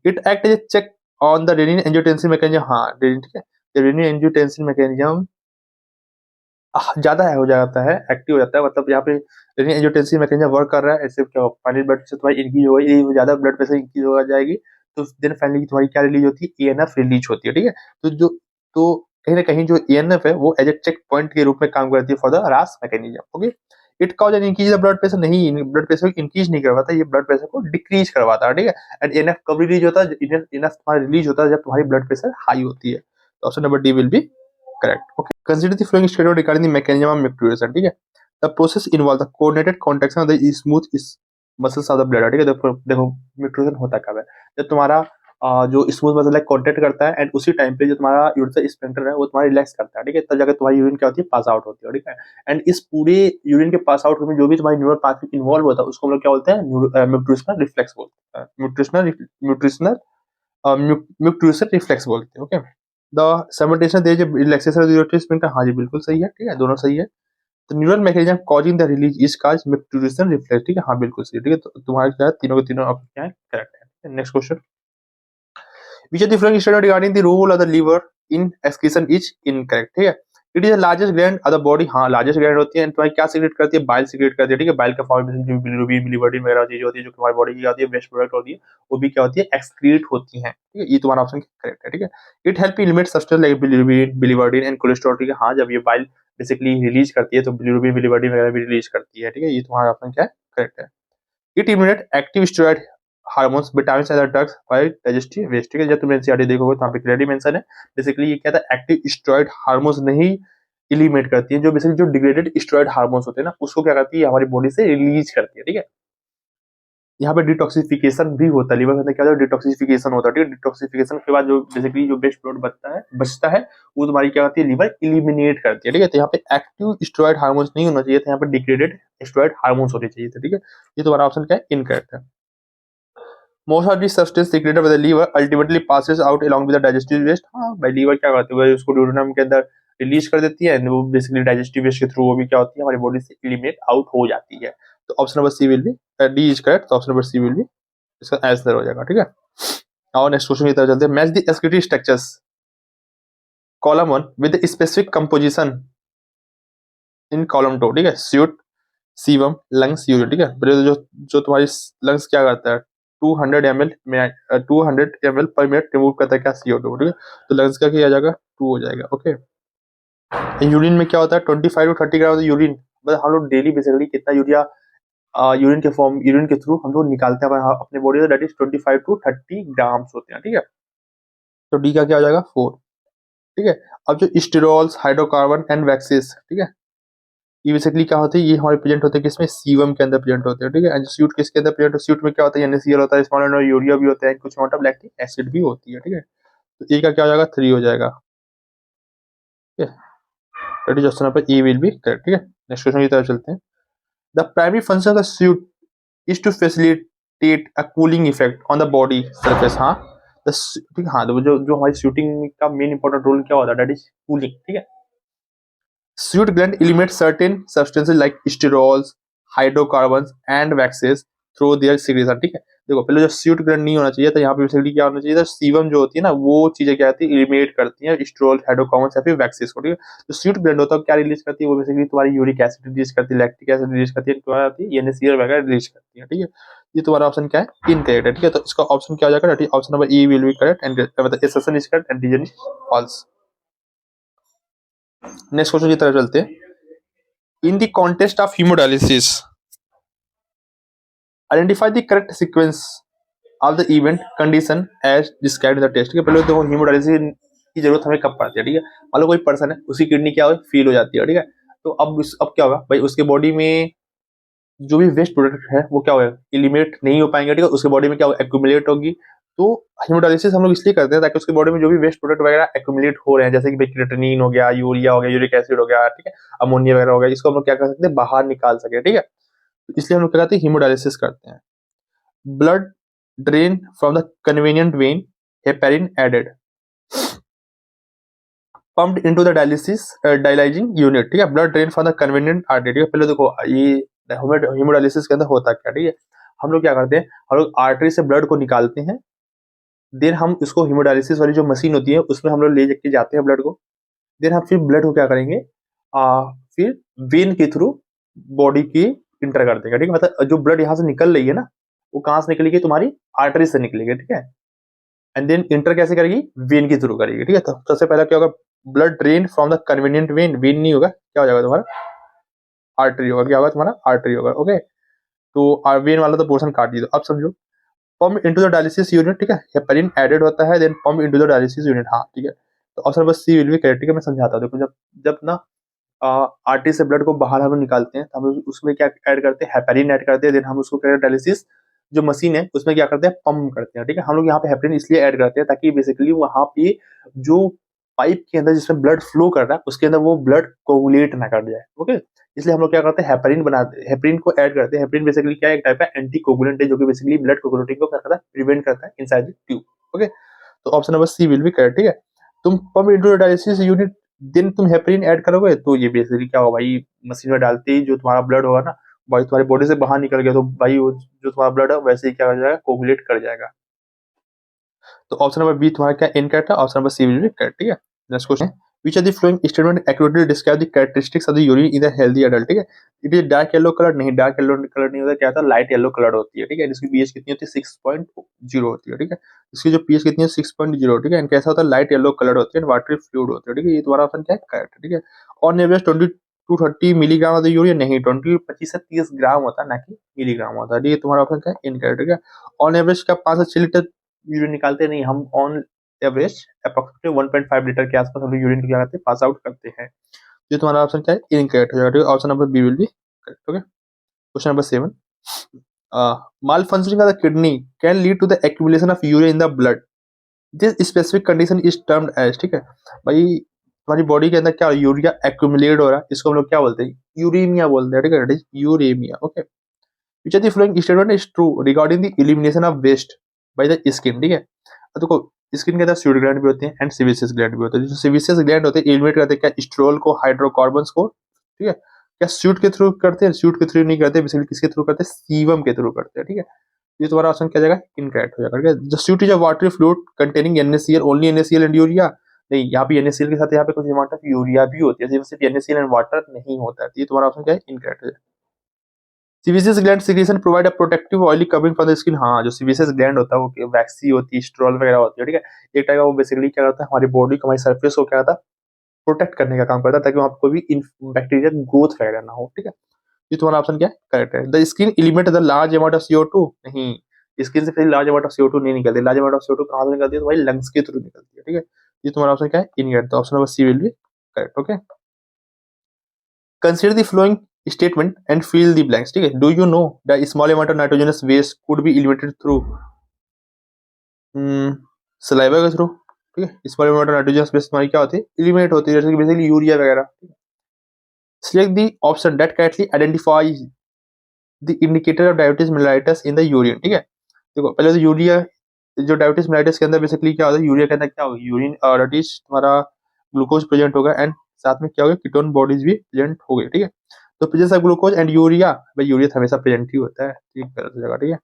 It act as a check on the renin angiotensin mechanism, हाँ रेनिन, ठीक है, रेनिन एंजियोटेंसिन मैकेनिज्म ज्यादा हो जाता है, एक्टिव हो जाता है, मतलब यहाँ पे रेनिन एंजियोटेंसिन मैकेनिज्म वर्क कर रहा है, ऐसे क्या फाइनल ब्लड से तुम्हारी इंक्रीज होगा, ये ज्यादा ब्लड प्रेशर इंक्रीज हो जाएगी, तो देन फाइनली तुम्हारी क्या रिलीज होती है, एएनएफ रिलीज होती है, ठीक है, तो कहीं ना कहीं जो एएनएफ है वो एज ए चेक पॉइंट के रूप में काम करती है फॉर द रास mechanism. Okay, it cause an increase the blood pressure, नहीं ब्लड प्रेशर को इंक्रीज नहीं करवाता, ये ब्लड प्रेशर को डिक्रीज करवाता है, ठीक है, एंड एएनएफ कब रिलीज होता है, एएनएफ तुम्हारा रिलीज होता है जब तुम्हारी ब्लड प्रेशर हाई होती है, तो option number D will be correct. Okay, consider the following statement regarding the mechanism of micturition, ठीक है, the process involve the coordinated contraction of the smooth muscles of the bladder, ठीक है, देखो micturition होता कब है, जब तुम्हारा जो स्मूथ मसल है कॉन्टेक्ट करता है एंड उसी टाइम पे जो तुम्हारा यूरिन स्फिंक्टर है वो तुम्हारा रिलैक्स करता है, ठीक है, तब जाकर तुम्हारी यूरिन क्या होती है, पास आउट होती है, ठीक है, एंड इस पूरे यूरिन के पास आउट में जो भी तुम्हारी न्यूरल पाथवे इन्वॉल्व होता है उसको हम लोग क्या बोलते हैं, म्यूट्रिशनल रिफ्लेक्स बोलते हैं, म्यूट्रिशन रिफ्लेक्स बोलते हैं। Okay, the stimulation there is relaxation of the urinary sphincter, हाँ जी बिल्कुल सही है, ठीक है, दोनों सही है। तो neural mechanism causing the release is called micturition reflex, ठीक है, हाँ बिल्कुल सही, ठीक है, तो तुम्हारे क्या है, तीनों के तीनों ऑप्शन क्या है, करेक्ट है। Next question, which of the following statement regarding the role of the liver in excretion is incorrect, ठीक है, it is largest gland of the body, हाँ लार्जेस्ट ग्लैंड होती है, तुम्हारी क्या सीक्रेट करती है, बाइल सीक्रेट करती है, ठीक है, बाइल का फॉर्मेशन जो बिलिरुबिन बिलिवर्डिन वगैरह चीजें होती है जो हमारी बॉडी की आती है, वेस्ट प्रोडक्ट होती है, वो भी क्या होती है, एक्सक्रीट होती है, ठीक है, ये तुम्हारा ऑप्शन करेक्ट है, ठीक है। It help eliminate substance like bilirubin बिलिवर्डिन and cholesterol, ठीक है, हाँ जब ये बाइल बेसिकली रिलीज करती है तो बिलिरुबिन बिलिवर्डिन वगैरह भी रिलीज करती है, ठीक है, ये तुम्हारा ऑप्शन क्या है, करेक्ट है। It eliminate active steroid hormones vitamin and drugs by digestive waste, ठीक है, जब तुम एनसीईआरटी देखोगे तो यहाँ पे क्लियरली मेंशन है, बेसिकली ये क्या था, एक्टिव स्टेरॉइड हार्मोन्स नहीं इलिमिनेट करती है, जो बेसिकली जो डिग्रेडेड स्टेरॉइड हार्मोन्स होते हैं ना उसको क्या करती है, हमारी बॉडी से रिलीज करती है, ठीक है। यहाँ पे डिटॉक्सिफिकेशन भी होता है, लिवर के अंदर क्या होता है, डिटॉक्सिफिकेशन होता है, ठीक है, डिटॉक्सिफिकेशन के बाद जो बेसिकली जो वेस्ट प्रोडक्ट बचता है वो तुम्हारी क्या होती है, लिवर इलिमिनेट करती है, ठीक है, तो यहाँ पे एक्टिव स्टेरॉइड हार्मोन्स नहीं होना चाहिए था, यहाँ पे डिग्रेडेड स्टेरॉइड हार्मोन्स होने चाहिए थे, ठीक है, ये तुम्हारा ऑप्शन क्या है, इनकरेक्ट है। Most of this substance secreted by the liver ultimately passes out along with the digestive waste, हाँ भाई लीवर क्या करती है, उसको ड्यूरोनम के अंदर रिलीज कर देती है, वो बेसिकली डाइजेस्टिव वेस्ट के थ्रू वो भी क्या होती है, हमारी बॉडी से एलिमिनेट आउट हो जाती है, तो option number C will be, D is correct, तो option number C will be इसका आंसर हो जाएगा, ठीक है। और नेक्स्ट क्वेश्चन की तरफ चलते हैं, match the excretory structures column 1 with the specific composition in column 2, ठीक है, स्यूट सीवम लंग्स यूरिन, ठीक है, जो जो तुम्हारी लंग्स क्या करता है, 200 ml में 200 ml पर मिनट रिमूव करता है क्या CO2, ठीक है। तो लंग्स का क्या आ जाएगा 2 हो जाएगा। ओके, यूरिन में क्या होता है 25 to 30 ग्राम यूरिन, बस हम लोग डेली बेसिकली कितना यूरिया यूरिन के थ्रू हम लोग निकालते हैं अपने बॉडी से, दैट इज 25 to 30 ग्राम्स होते हैं, ठीक है। तो डी का क्या हो जाएगा 4, ठीक है। अब जो स्टेरॉल्स, हाइड्रोकार्बन एंड वैक्सेस, ठीक है, ये बेसिकली क्या होते हैं, ये हमारे प्रेजेंट होते हैं किसमें, सीवम के अंदर प्रेजेंट होते हैं, ठीक है। एंड सूट किसके अंदर प्रेजेंट होता है, सूट में क्या होता है NaCl होता है, स्मॉल एंड यूरिया भी होता है, कुछ अमाउंट ऑफ लैक्टिक एसिड भी होती है, ठीक है। तो ए का क्या हो जाएगा 3 हो जाएगा, ठीक है। That is option number A will be correct, ठीक है। नेक्स्ट क्वेश्चन की तरफ चलते हैं। The primary function of the sweat is to facilitate a cooling effect on the body surface. हाँ, ठीक है, हाँ, तो जो जो हमारी शूटिंग का मेन इंपॉर्टेंट रोल क्या होता है, दैट इज कूलिंग, ठीक है। Sweet gland eliminates certain substances like sterols, hydrocarbons and waxes through their secretion, ठीक है। देखो पहले जो स्वीट ग्लैंड नहीं होना चाहिए था, यहाँ पे बेसिकली क्या होना चाहिए था, सीवम जो होती है ना, वो चीजें क्या होती है एलिमिनेट करती हैं स्टेरॉल, हाइड्रोकार्बन्स या फिर वैक्सेस को, ठीक है। जो स्वीट ग्लैंड होता है क्या रिलीज करती है, वो बेसिकली तुम्हारी यूरिक एसिड रिलीज करती है, लैक्टिक एसिड रिलीज करती है, तुम्हारी NaCl वगैरह रिलीज करती है, ठीक है। ये तुम्हारा ऑप्शन क्या है, इनकरेक्ट है, ठीक है। तो इसका ऑप्शन क्या हो जाएगा, option number A will be correct and मतलब assertion is correct and reason is false. Next question की तरफ चलते हैं। In the context of hemodialysis, identify the correct sequence of the event condition as described in the test, ठीक है। पहले देखो haemodialysis की जरूरत हमें कब पड़ती है, ठीक है। मान लो कोई पर्सन है, उसकी किडनी क्या हो फेल हो जाती है, ठीक है। तो अब क्या होगा भाई, उसके बॉडी में जो भी वेस्ट प्रोडक्ट है वो क्या होगा, एलिमिनेट नहीं हो पाएंगे, ठीक है। उसके बॉडी में क्या होगा, एक्यूमुलेट होगी। तो हीमोडायलिसिस हम लोग इसलिए करते हैं ताकि उसके बॉडी में जो भी वेस्ट प्रोडक्ट वगैरह एक्यूमुलेट हो रहे हैं, जैसे कि क्रिएटिनिन हो गया, यूरिया हो गया, यूरिक एसिड हो गया, ठीक है, अमोनिया वगैरह हो गया, इसको हम लोग क्या कर सकते हैं, बाहर निकाल सके, ठीक है। तो इसलिए हम लोग क्या करते हैं, हीमोडायलिसिस करते हैं। Blood drain from the convenient vein, heparin added, pumped into the dialysis dialysing unit, ठीक है। Blood drain from the convenient artery, ठीक है। पहले देखो ये हीमोडायलिसिस के अंदर होता क्या, ठीक है। हम लोग क्या करते हैं, हम लोग आर्टरी से ब्लड को निकालते हैं, देन हम इसको हीमोडायलिसिस वाली जो मशीन होती है उसमें हम लोग ले के जाते हैं ब्लड को, देन हम फिर ब्लड को क्या करेंगे, फिर वेन के थ्रू बॉडी की इंटर कर देंगे, ठीक है। मतलब जो ब्लड यहाँ से निकल रही है ना, वो कहाँ से निकलेगी, तुम्हारी आर्टरी से निकलेगी, ठीक है। एंड देन इंटर कैसे करेगी, वेन के थ्रू करेगी, ठीक है। तो सबसे पहला क्या होगा, blood drain from the convenient when, when नहीं होगा, क्या हो जाएगा तुम्हारा आर्टरी होगा, क्या होगा तुम्हारा आर्टरी होगा, ओके। तो वेन वाला तो पोर्शन काट दिया। अब समझो, pump into the dialysis unit, ठीक है, हेपेरिन एडेड होता है, then pump into the dialysis unit, हाँ ठीक है। तो option number C will be correct, ठीक है। मैं समझाता हूँ, देखो जब जब ना आर्टरी से ब्लड को बाहर हम निकालते हैं, तो हम उसमें क्या ऐड करते हैं, हेपेरिन ऐड करते हैं, देन हम उसको क्या डायलिसिस जो मशीन है उसमें क्या करते हैं, पंप करते हैं, ठीक है। हम लोग यहाँ पे हेपेरिन इसलिए ऐड करते हैं ताकि बेसिकली वहाँ पे जो पाइप के अंदर जिसमें ब्लड फ्लो कर रहा है उसके अंदर वो ब्लड कोगुलेट ना कर जाए, ओके। इसलिए हम लोग क्या करते हैं, हेपेरिन बनाते हैं, हेपेरिन को ऐड करते हैं। हेपेरिन बेसिकली क्या है, एक टाइप का एंटी कोगुलेंट है जो कि बेसिकली ब्लड कोगुलेटिंग को क्या करता है, प्रिवेंट करता है इनसाइड द ट्यूब, ओके। तो option number C will be correct, ठीक है। तुम पंप इनटू डायलिसिस यूनिट, दिन तुम हेपेरिन ऐड करोगे तो ये बेसिकली क्या होगा भाई, मशीन में डालते ही जो तुम्हारा ब्लड होगा ना भाई, तुम्हारी बॉडी से बाहर निकल गया तो भाई वो जो तुम्हारा ब्लड है वैसे ही क्या हो जाएगा, कोगुलेट कर जाएगा। तो ऑप्शन नंबर बी तुम्हारा क्या इनकरेक्ट है, option number C will be correct, ठीक है। Next question, which of the following statement accurately describe the characteristics of the urine in a healthy adult, ठीक है। It is dark yellow colour, नहीं dark yellow colour नहीं होता, क्या होता है, लाइट येलो कलर होती है, ठीक है। इसकी पीएच कितनी होती है, 6.0 होती है, ठीक है। इसकी जो पीएच कितनी है 6.0, ठीक है। एंड कैसा होता है, लाइट येलो कलर होती है, वाटरी फ्लूइड होती है, ठीक है। ये तुम्हारा ऑप्शन क्या है, करेक्ट, ठीक है। On average 20 to 30 milligram of the urine, नहीं 25 से 30 ग्राम होता है, ना कि मिलीग्राम होता है, ठीक है। तुम्हारा ऑप्शन क्या है, इनकरेक्ट, ठीक है। ऑन एवरेज का 5 से 6 लीटर यूरिन निकालते नहीं हम, ऑन एवरेज अप्रोक्सीमेटली 1.5 लीटर के आसपास हम लोग यूरिन क्या करते हैं, पास आउट करते हैं। ये तुम्हारा ऑप्शन क्या है, इनकरेक्ट हो जाएगा, ठीक है। Option number B will be correct, okay. Question number 7, malfunctioning of the kidney can lead to the accumulation of urea in the blood, this specific condition is termed as, ठीक है भाई। तुम्हारी बॉडी के अंदर क्या यूरिया एक्यूमुलेट हो रहा है, इसको हम लोग क्या बोलते हैं, यूरेमिया बोलते हैं, ठीक है, uraemia, okay. which of the following statement is true regarding the elimination of waste by the skin, ठीक है। अब देखो स्किन के अंदर स्यूड ग्लैंड भी होते हैं एंड सेबेसियस ग्लैंड भी होते हैं। जो सेबेसियस ग्लैंड होते हैं एलिमिनेट करते हैं क्या, स्टेरॉल को, हाइड्रोकार्बन्स को, ठीक है। क्या सूट के थ्रू करते हैं, सूट के थ्रू नहीं करते, बेसिकली किसके थ्रू करते हैं, सीवम के थ्रू करते हैं, ठीक है। ये तुम्हारा ऑप्शन क्या जाएगा, इनकरेक्ट हो जाएगा, ठीक है। The sweat is a watery fluid containing NaCl, only NaCl and urea, नहीं यहाँ पे NaCl के साथ यहाँ पे कुछ अमाउंट ऑफ यूरिया भी होती है, सिर्फ NaCl एंड वाटर नहीं होता है। ये तुम्हारा ऑप्शन क्या है, इनकरेक्ट हो जाएगा। CBCS gland secretion provide a protective oily covering for the skin. हाँ, जो सीबीसीएस ग्लैंड होता है वो वैक्सी होती है, स्ट्रोल वगैरह होती है, ठीक है। एक टाइप का वो बेसिकली क्या करता है, हमारी बॉडी को, हमारी सरफेस को क्या करता है, प्रोटेक्ट करने का काम करता है, ताकि वहाँ पे कोई भी बैक्टीरिया ग्रोथ वगैरह ना हो, ठीक है। ये तुम्हारा ऑप्शन क्या है, करेक्ट है। The skin eliminate the large amount of CO2, नहीं, स्किन से फिर लार्ज अमाउंट ऑफ CO2 नहीं निकलती। लार्ज अमाउंट ऑफ CO2 कहाँ से निकलती है, तो भाई लंग्स के थ्रू निकलती है, ठीक है। ये तुम्हारा ऑप्शन क्या है, इनकरेक्ट। तो option number C will be correct. Okay, consider the following statement and fill the blanks, ठीक है। Do you know that a small amount of nitrogenous waste could be eliminated through saliva के through, ठीक है। Small amount of nitrogenous waste तुम्हारी क्या होती है, eliminate होती है, जैसे कि बेसिकली यूरिया वगैरह। Select the option that correctly identifies the indicator of diabetes mellitus in the urine, ठीक है। देखो पहले तो यूरिया, जो डायबिटीज मेलाइटिस के अंदर बेसिकली क्या होता है, यूरिया के अंदर क्या होगा, यूरिन दैट इज तुम्हारा ग्लूकोज प्रेजेंट होगा, एंड साथ में क्या होगा, कीटोन बॉडीज भी प्रेजेंट हो गए, ठीक है। तो presence of glucose and urea, भाई यूरिया हमेशा प्रेजेंट ही होता है, ठीक गलत जगह, ठीक है।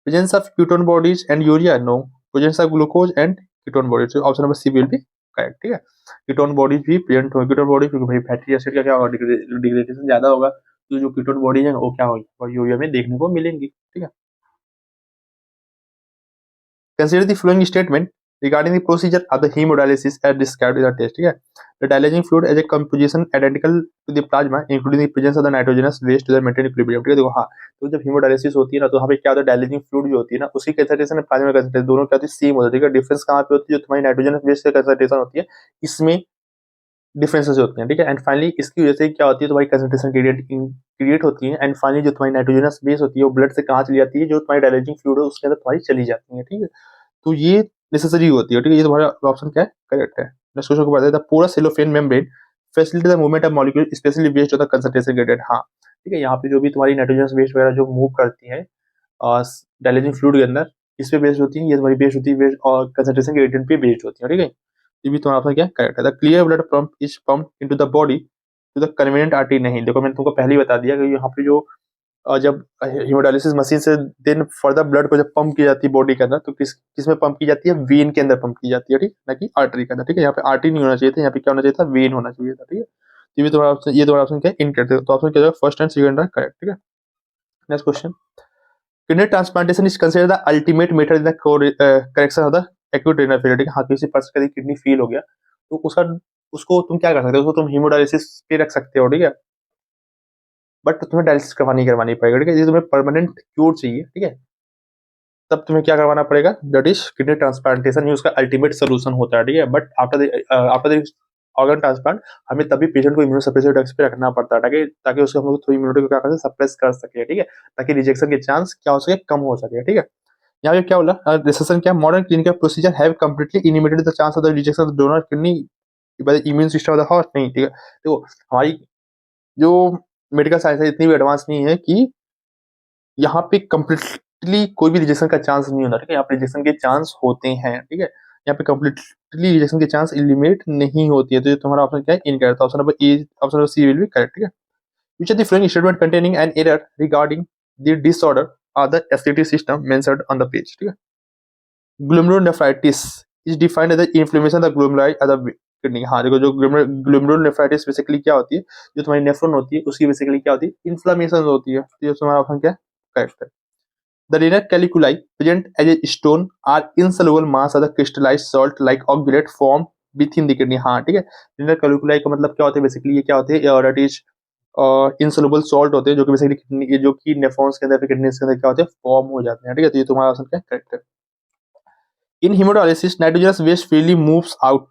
Presence of ketone bodies and urea, no. Presence of glucose and ketone bodies, option number C will be correct, ठीक है। कीटोन बॉडीज भी प्रेजेंट हो, कीटोन बॉडीज, क्योंकि भाई फैटी एसिड का क्या होगा, डिग्रेडेशन ज्यादा होगा, तो जो कीटोन बॉडीज है वो क्या होगी, और यूरिया में देखने को मिलेंगी, ठीक है। Consider the following statement regarding the procedure of the hemodialysis as described in the test, ठीक है। The dialyzing fluid as a composition identical to the plasma, including the presence of the nitrogenous waste to the maintain equilibrium, ठीक है। देखो हाँ, तो जब haemodialysis होती है ना, तो वहाँ पे क्या होता है, डायलिजिंग फ्लूइड जो होती है ना, उसकी कंसंट्रेशन प्लाज्मा कंसंट्रेशन दोनों क्या होती है, सेम होती है, ठीक है। डिफरेंस कहाँ पे होती है, जो तुम्हारी नाइट्रोजनस वेस्ट की कंसंट्रेशन होती है, इसमें डिफरेंसेस होती हैं, ठीक है। एंड फाइनली इसकी वजह से क्या होती है, तुम्हारी कंसंट्रेशन क्रिएट होती है, एंड फाइनली जो तुम्हारी नाइट्रोजनस बेस होती है वो ब्लड से कहाँ चली जाती है, जो तुम्हारी डायलिजिंग फ्लूइड है उसके अंदर तुम्हारी चली जाती है, ठीक है। तो ये नेसेसरी होती है, ठीक है। ये तुम्हारा ऑप्शन क्या है, करेक्ट है। नेक्स्ट क्वेश्चन को बताते हैं, the porous cellophane membrane facilitate the movement of molecule specially based on the concentration gradient. हाँ, ठीक है। यहाँ पे जो भी तुम्हारी नाइट्रोजनस वेस्ट वगैरह जो मूव करती है डायलिजिंग फ्लूइड के अंदर, इस पे बेस्ड होती है, ये तुम्हारी बेस्ड होती है बेस्ड और कंसंट्रेशन ग्रेडिएंट पे बेस्ड होती है, ठीक है। ये भी तुम्हारा ऑप्शन क्या है, करेक्ट है। The clear blood pump is pump into the body to the convenient artery, नहीं। देखो मैंने तुमको पहले ही बता दिया कि यहाँ पे जो जब हीमोडायलिसिस मशीन से देन फर्दर ब्लड को जब पंप की जाती है बॉडी के अंदर, तो किस में पंप की जाती है, वेन के अंदर पंप की जाती है, ठीक, ना कि आर्टरी के अंदर, ठीक है। यहाँ पे आर्टरी नहीं होना चाहिए था, यहाँ पे क्या होना चाहिए था, वेन होना चाहिए था, ठीक है। तो ये तुम्हारा ऑप्शन, ये तुम्हारा ऑप्शन क्या है, इनकरेक्ट। तो ऑप्शन क्या होगा, फर्स्ट एंड सेकंड है करेक्ट, ठीक है। Next question, kidney transplantation is considered the ultimate method in the correction of the acute renal failure, ठीक है। हाँ, किसी पर्सन का किडनी फेल हो गया तो उसका, उसको तुम क्या कर सकते हो, उसको तुम हीमोडायलिसिस पे रख सकते हो, ठीक है, बट तुम्हें डायलिसिस करवानी पड़ेगा, ठीक है। ये तुम्हें परमानेंट क्योर चाहिए, ठीक है, तब तुम्हें क्या करवाना पड़ेगा, दैट इज किडनी ट्रांसप्लांटेशन, ये उसका अल्टीमेट सोल्यूशन होता है, ठीक है। But after the organ transplant हमें तभी पेशेंट को इम्यूनोसप्रेसिव ड्रग्स पे रखना पड़ता है, ताकि ताकि उसको हम लोग थोड़ी इम्यूनिटी को क्या कर सप्रेस कर सके, ठीक है, ताकि रिजेक्शन के चांस क्या हो सके, कम हो सके, ठीक है। यहाँ पे क्या बोला, रिसेशन क्या, modern clinical procedure have completely eliminated the chance of the rejection of donor kidney by the immune system of the heart, नहीं, ठीक है। देखो हमारी जो मेडिकल साइंस है इतनी भी एडवांस नहीं है कि यहाँ पे कंप्लीटली कोई भी रिजेक्शन का चांस नहीं होता, ठीक है। यहाँ पे रिजेक्शन के चांस होते हैं, ठीक है। यहाँ पे कंप्लीटली रिजेक्शन के चांस एलिमिनेट नहीं होती है, तो ये तुम्हारा ऑप्शन क्या है, incorrect. Option number A, option number C will be correct, ठीक है। Which of the following statement containing an error regarding the disorder or the aesthetic system mentioned on the page, ठीक है। Glomerulonephritis is defined as the inflammation of the glomeruli of the kidney। हाँ देखो, जो glomerulonephritis basically क्या होती है, जो तुम्हारी नेफ्रॉन होती है उसकी बेसिकली क्या होती है, इन्फ्लेमेशन होती है, तो ये तुम्हारा ऑप्शन क्या है, करेक्ट है। The renal caliculi present as a stone are insoluble mass of the crystallized salt like oxalate formed within the kidney। हाँ ठीक है, renal caliculi का मतलब क्या होता है, बेसिकली ये क्या होते हैं, that is insoluble salt होते हैं, जो कि बेसिकली किडनी, जो कि नेफ्रॉन्स के अंदर, किडनी के अंदर क्या होते हैं, फॉर्म हो जाते हैं, ठीक है। तो ये तुम्हारा ऑप्शन क्या है, करेक्ट है। In hemodialysis nitrogenous waste freely moves out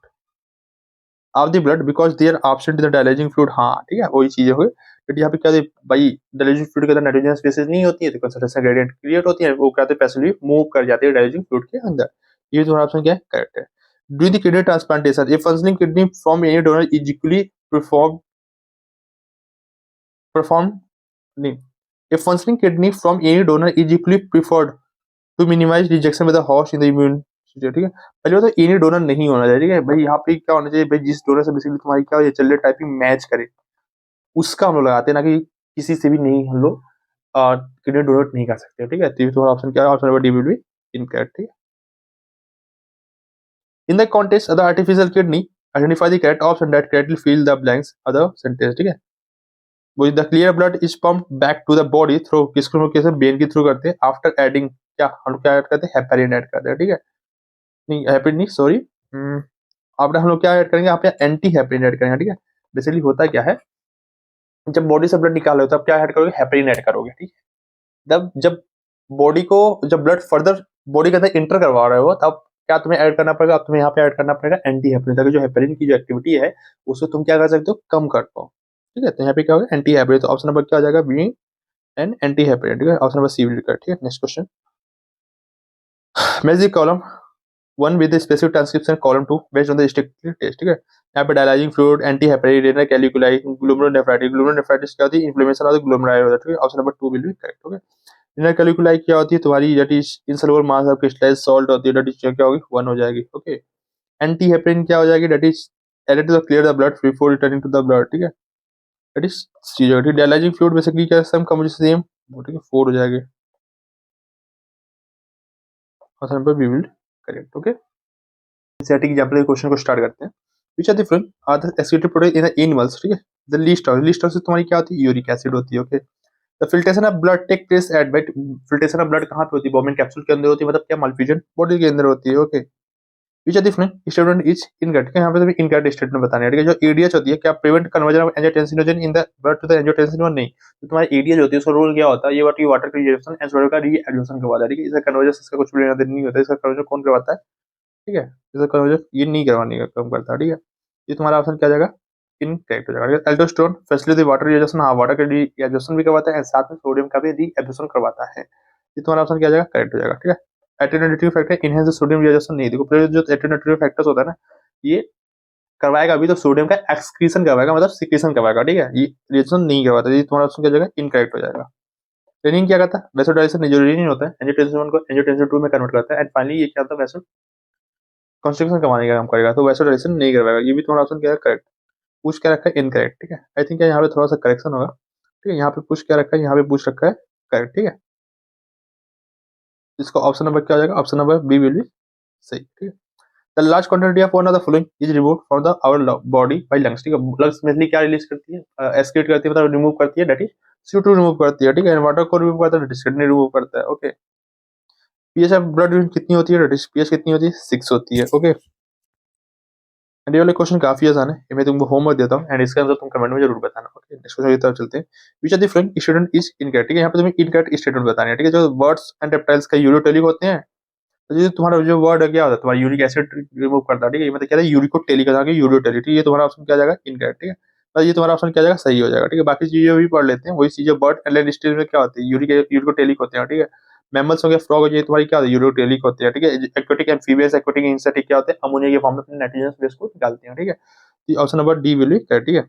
of the blood because they are absent in the dialysing fluid. हाँ ठीक है, वही चीजें हुई, बट यहाँ पे क्या है भाई, डायलिजिंग फ्लूइड के अंदर नाइट्रोजनस बेसिस नहीं होती है, तो कंसंट्रेशन ग्रेडियंट क्रिएट होती है, वो क्या होते हैं, पैसिवली मूव कर जाते हैं डायलिजिंग फ्लूइड के अंदर। ये तुम्हारा ऑप्शन क्या है, करेक्ट है। Do the kidney transplantation A functioning kidney from any donor is equally perform नहीं, a functioning kidney from any donor is equally preferred to minimize rejection by the host in the immune system, ठीक है। पहले तो any donor नहीं होना चाहिए, ठीक है भाई। यहाँ पे क्या होना चाहिए भाई, जिस डोनर से बेसिकली तुम्हारी क्या हो, चल टाइपिंग मैच करे, उसका हम लोग लगाते हैं, ना कि किसी से भी नहीं हम लोग किडनी डोनेट नहीं कर सकते, ठीक है। तो तुम्हारा ऑप्शन क्या है, option number D will be incorrect, ठीक है। In the context of the artificial kidney identify the correct option that correctly fill the blanks of the sentence, ठीक है। वो the clear blood is pump back to the body through किसको कैसे when के through करते हैं after adding क्या हम क्या ऐड करते हैं हेपेरिन ऐड करते हैं ठीक है नहीं हेपेरिन नहीं सॉरी आफ्टर हम लोग क्या ऐड करेंगे यहाँ पे एंटी हेपेरिन ऐड करेंगे ठीक है बेसिकली होता क्या है जब बॉडी से ब्लड निकालो तब क्या ऐड करोगे हेपेरिन ऐड करोगे ठीक है तब जब बॉडी को जब ब्लड फर्दर बॉडी के अंदर इंटर करवा रहे हो तब क्या तुम्हें ऐड करना पड़ेगा अब तुम्हें यहाँ पे ऐड करना पड़ेगा एंटी हेपेरिन ताकि जो हेपेरिन की जो एक्टिविटी है उसको तुम क्या कर सकते हो कम कर पाओ ठीक है तो यहाँ पे क्या होगा एंटी हेपेरिन तो ऑप्शन नंबर क्या हो जाएगा बी एंड एंटी हेपेरिन ठीक है ऑप्शन नंबर सी विल ठीक है next question match the column 1 with the specific transcription column 2 based on the strictly test ठीक है यहाँ पे dialysing fluid anti heparin renal calculi glomerulonephritis क्या होती है इन्फ्लेमेशन ऑफ द ग्लोमेरुलाई होता है ठीक है option number 2 will be correct okay renal calculi क्या होती है तुम्हारी that is insoluble mass of crystallised salt होती है दैट इज क्या होगी 1 हो जाएगी ओके एंटी हेपेरिन क्या हो जाएगी that is added to the clear the blood before returning to the blood ठीक है दैट इज सी हो जाएगी डायलाइजिंग फ्लूइड बेसिकली क्या सम कम सेम ठीक है 4 हो जाएगी option number B will correct okay static example के क्वेश्चन को स्टार्ट करते हैं which are different are the excreted product in animals ठीक है द लीस्ट ऑफ से तुम्हारी क्या होती है यूरिक एसिड होती है okay the filtration of blood take place at bite filtration of blood कहां पे होती है बॉबिन कैप्सूल के अंदर होती है मतलब क्या मल्टीजन बॉडी के अंदर होती है okay which are different statement is incorrect यहाँ पे तुम्हें इनकरेक्ट स्टेटमेंट बताना है ठीक है जो एडीएच होती है क्या prevent conversion of angiotensinogen in the blood to the angiotensin नहीं तो तुम्हारी एडीएच होती है उसका रोल क्या होता है ये वाटर का रिएक्शन एंड सोडियम का रीएब्जॉर्प्शन करवाता है ठीक है इसका कन्वर्जन इसका कुछ भी लेना देना नहीं होता इसका कन्वर्जन कौन करवाता है ठीक है इसका कन्वर्जन ये नहीं करवाने का काम करता है ठीक है ये तुम्हारा ऑप्शन क्या जाएगा इनकरेक्ट हो जाएगा एल्डोस्टेरोन फैसिलिटी वाटर रिएब्जॉर्प्शन हाँ वाटर का रीएब्जॉर्प्शन भी करवाता है साथ में सोडियम का भी रीएब्जॉर्प्शन करवाता है ये तुम्हारा ऑप्शन क्या जाएगा करेक्ट हो जाएगा ठीक है एटेनोनेटिव फैक्टर इनहेंस सोडियम रिएब्जॉर्प्शन नहीं देखो जो एटेनोनेटिव फैक्टर्स होता है ना ये करवाएगा अभी तो सोडियम का एक्सक्रीशन करवाएगा मतलब सिक्रीशन करवाएगा ठीक है ये रिएक्शन नहीं करवाता ये तुम्हारा ऑप्शन क्या जाएगा इनकरेक्ट हो जाएगा रेनिन क्या करता है वैसोडाइलेशन जो रेनिन होता है एंजियोटेंसिन 1 को एंजियोटेंसिन 2 में कन्वर्ट करता है एंड फाइनली ये क्या होता है वैसो कंस्ट्रक्शन करवाने का काम करेगा तो वैसोडाइलेशन नहीं करवाएगा ये भी तुम्हारा ऑप्शन क्या है करेक्ट पुश क्या रखा है इनकरेक्ट ठीक है आई थिंक यहाँ पे थोड़ा सा करेक्शन होगा ठीक है यहाँ पे पुश क्या रखा है यहाँ पे पुश रखा है करेक्ट ठीक है इसका ऑप्शन नंबर क्या हो जाएगा option number B will be सही ठीक है the large quantity of one of the following is remove from the our body by lungs ठीक है लंग्स मेनली क्या रिलीज करती है एक्सक्रीट करती है मतलब रिमूव करती है दैट इज CO2 रिमूव करती है ठीक है वाटर को रिमूव करता है दैट इज किडनी रिमूव करता है ओके पीएच ऑफ ब्लड कितनी होती है दैट इज पीएच कितनी होती है 6 होती है ओके एंड ये वाले क्वेश्चन काफी आसान है ये मैं तुमको होमवर्क देता हूँ एंड इसका आंसर तुम कमेंट में जरूर बताना ओके नेक्स्ट क्वेश्चन की तरफ चलते हैं which are the following statement is incorrect ठीक है यहाँ पे तुम्हें इनकरेक्ट स्टेटमेंट बताने हैं ठीक है जो बर्ड्स एंड रेप्टाइल्स का यूरोटेलिक होते हैं तो जो तुम्हारा जो वर्ड है क्या होता है तुम्हारा यूरिक एसिड रिमूव करता है ठीक है ये मतलब क्या है यूरिकोटेलिक का यूरोटेलिटी ये तुम्हारा ऑप्शन क्या जाएगा इनकरेक्ट ठीक है तो ये तुम्हारा ऑप्शन क्या जाएगा सही हो जाएगा ठीक है बाकी चीजें भी पढ़ लेते हैं वही चीजें बर्ड एंड लैंड स्टेज में क्या होती है यूरिकोटेलिक होते हैं ठीक है मैमल्स हो गया फ्रॉग हो गया तुम्हारी क्या होती है यूरोटेलिक होते हैं ठीक है एक्वेटिक एम्फीबियस एक्वेटिक इंसेक्ट क्या होते हैं अमोनिया के फॉर्म में अपने नाइट्रोजन बेस को निकालते हैं ठीक है option number D will be correct ठीक है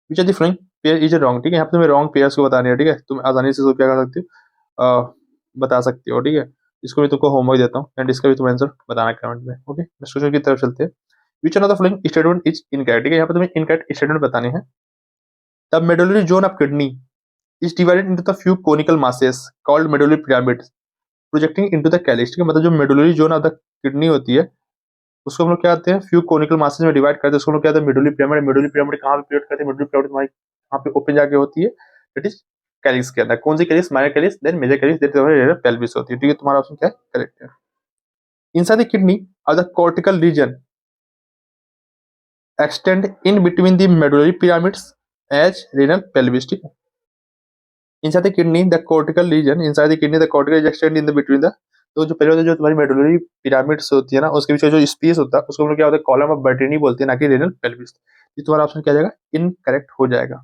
which are the following pair is wrong ठीक है यहाँ पे तुम्हें रॉन्ग पेयर्स को बताने हैं ठीक है तुम आसानी से क्या कर सकते हो बता सकते हो ठीक है इसको भी तुमको होमवर्क देता हूँ एंड इसका भी तुम आंसर बताना कमेंट में ओके नेक्स्ट क्वेश्चन की तरफ चलते हैं विच of the following statement is incorrect ठीक है यहाँ पे तुम्हें इनकरेक्ट स्टेटमेंट बताने हैं the medullary zone of kidney is divided into the few conical masses called medullary pyramids projecting into the calyx ठीक है मतलब जो medullary zone of the kidney होती है उसको हम लोग क्या कहते हैं फ्यू कोनिकल मासेस में डिवाइड करते हैं उसको हम लोग क्या कहते हैं मेडुलरी पिरामिड कहाँ पे क्रिएट करते हैं मेडुलरी पिरामिड हमारी कहाँ पे ओपन जाके होती है दैट इज कैलिक्स के अंदर कौन सी calyx minor calyx then major calyx then तुम्हारी पेल्विस होती है ठीक है तुम्हारा ऑप्शन क्या है करेक्ट है inside the kidney are the cortical region extend in between the medullary pyramids as renal pelvis ठीक है inside the kidney the cortical region inside the kidney the cortical is extend in the between the तो जो पहले जो तुम्हारी medullary pyramids होती है ना उसके बीच जो स्पेस होता है उसको हम लोग क्या होता है कॉलम ऑफ बर्टिनी बोलते हैं ना कि रेनल पेल्विस ये तुम्हारा ऑप्शन क्या जाएगा इनकरेक्ट हो जाएगा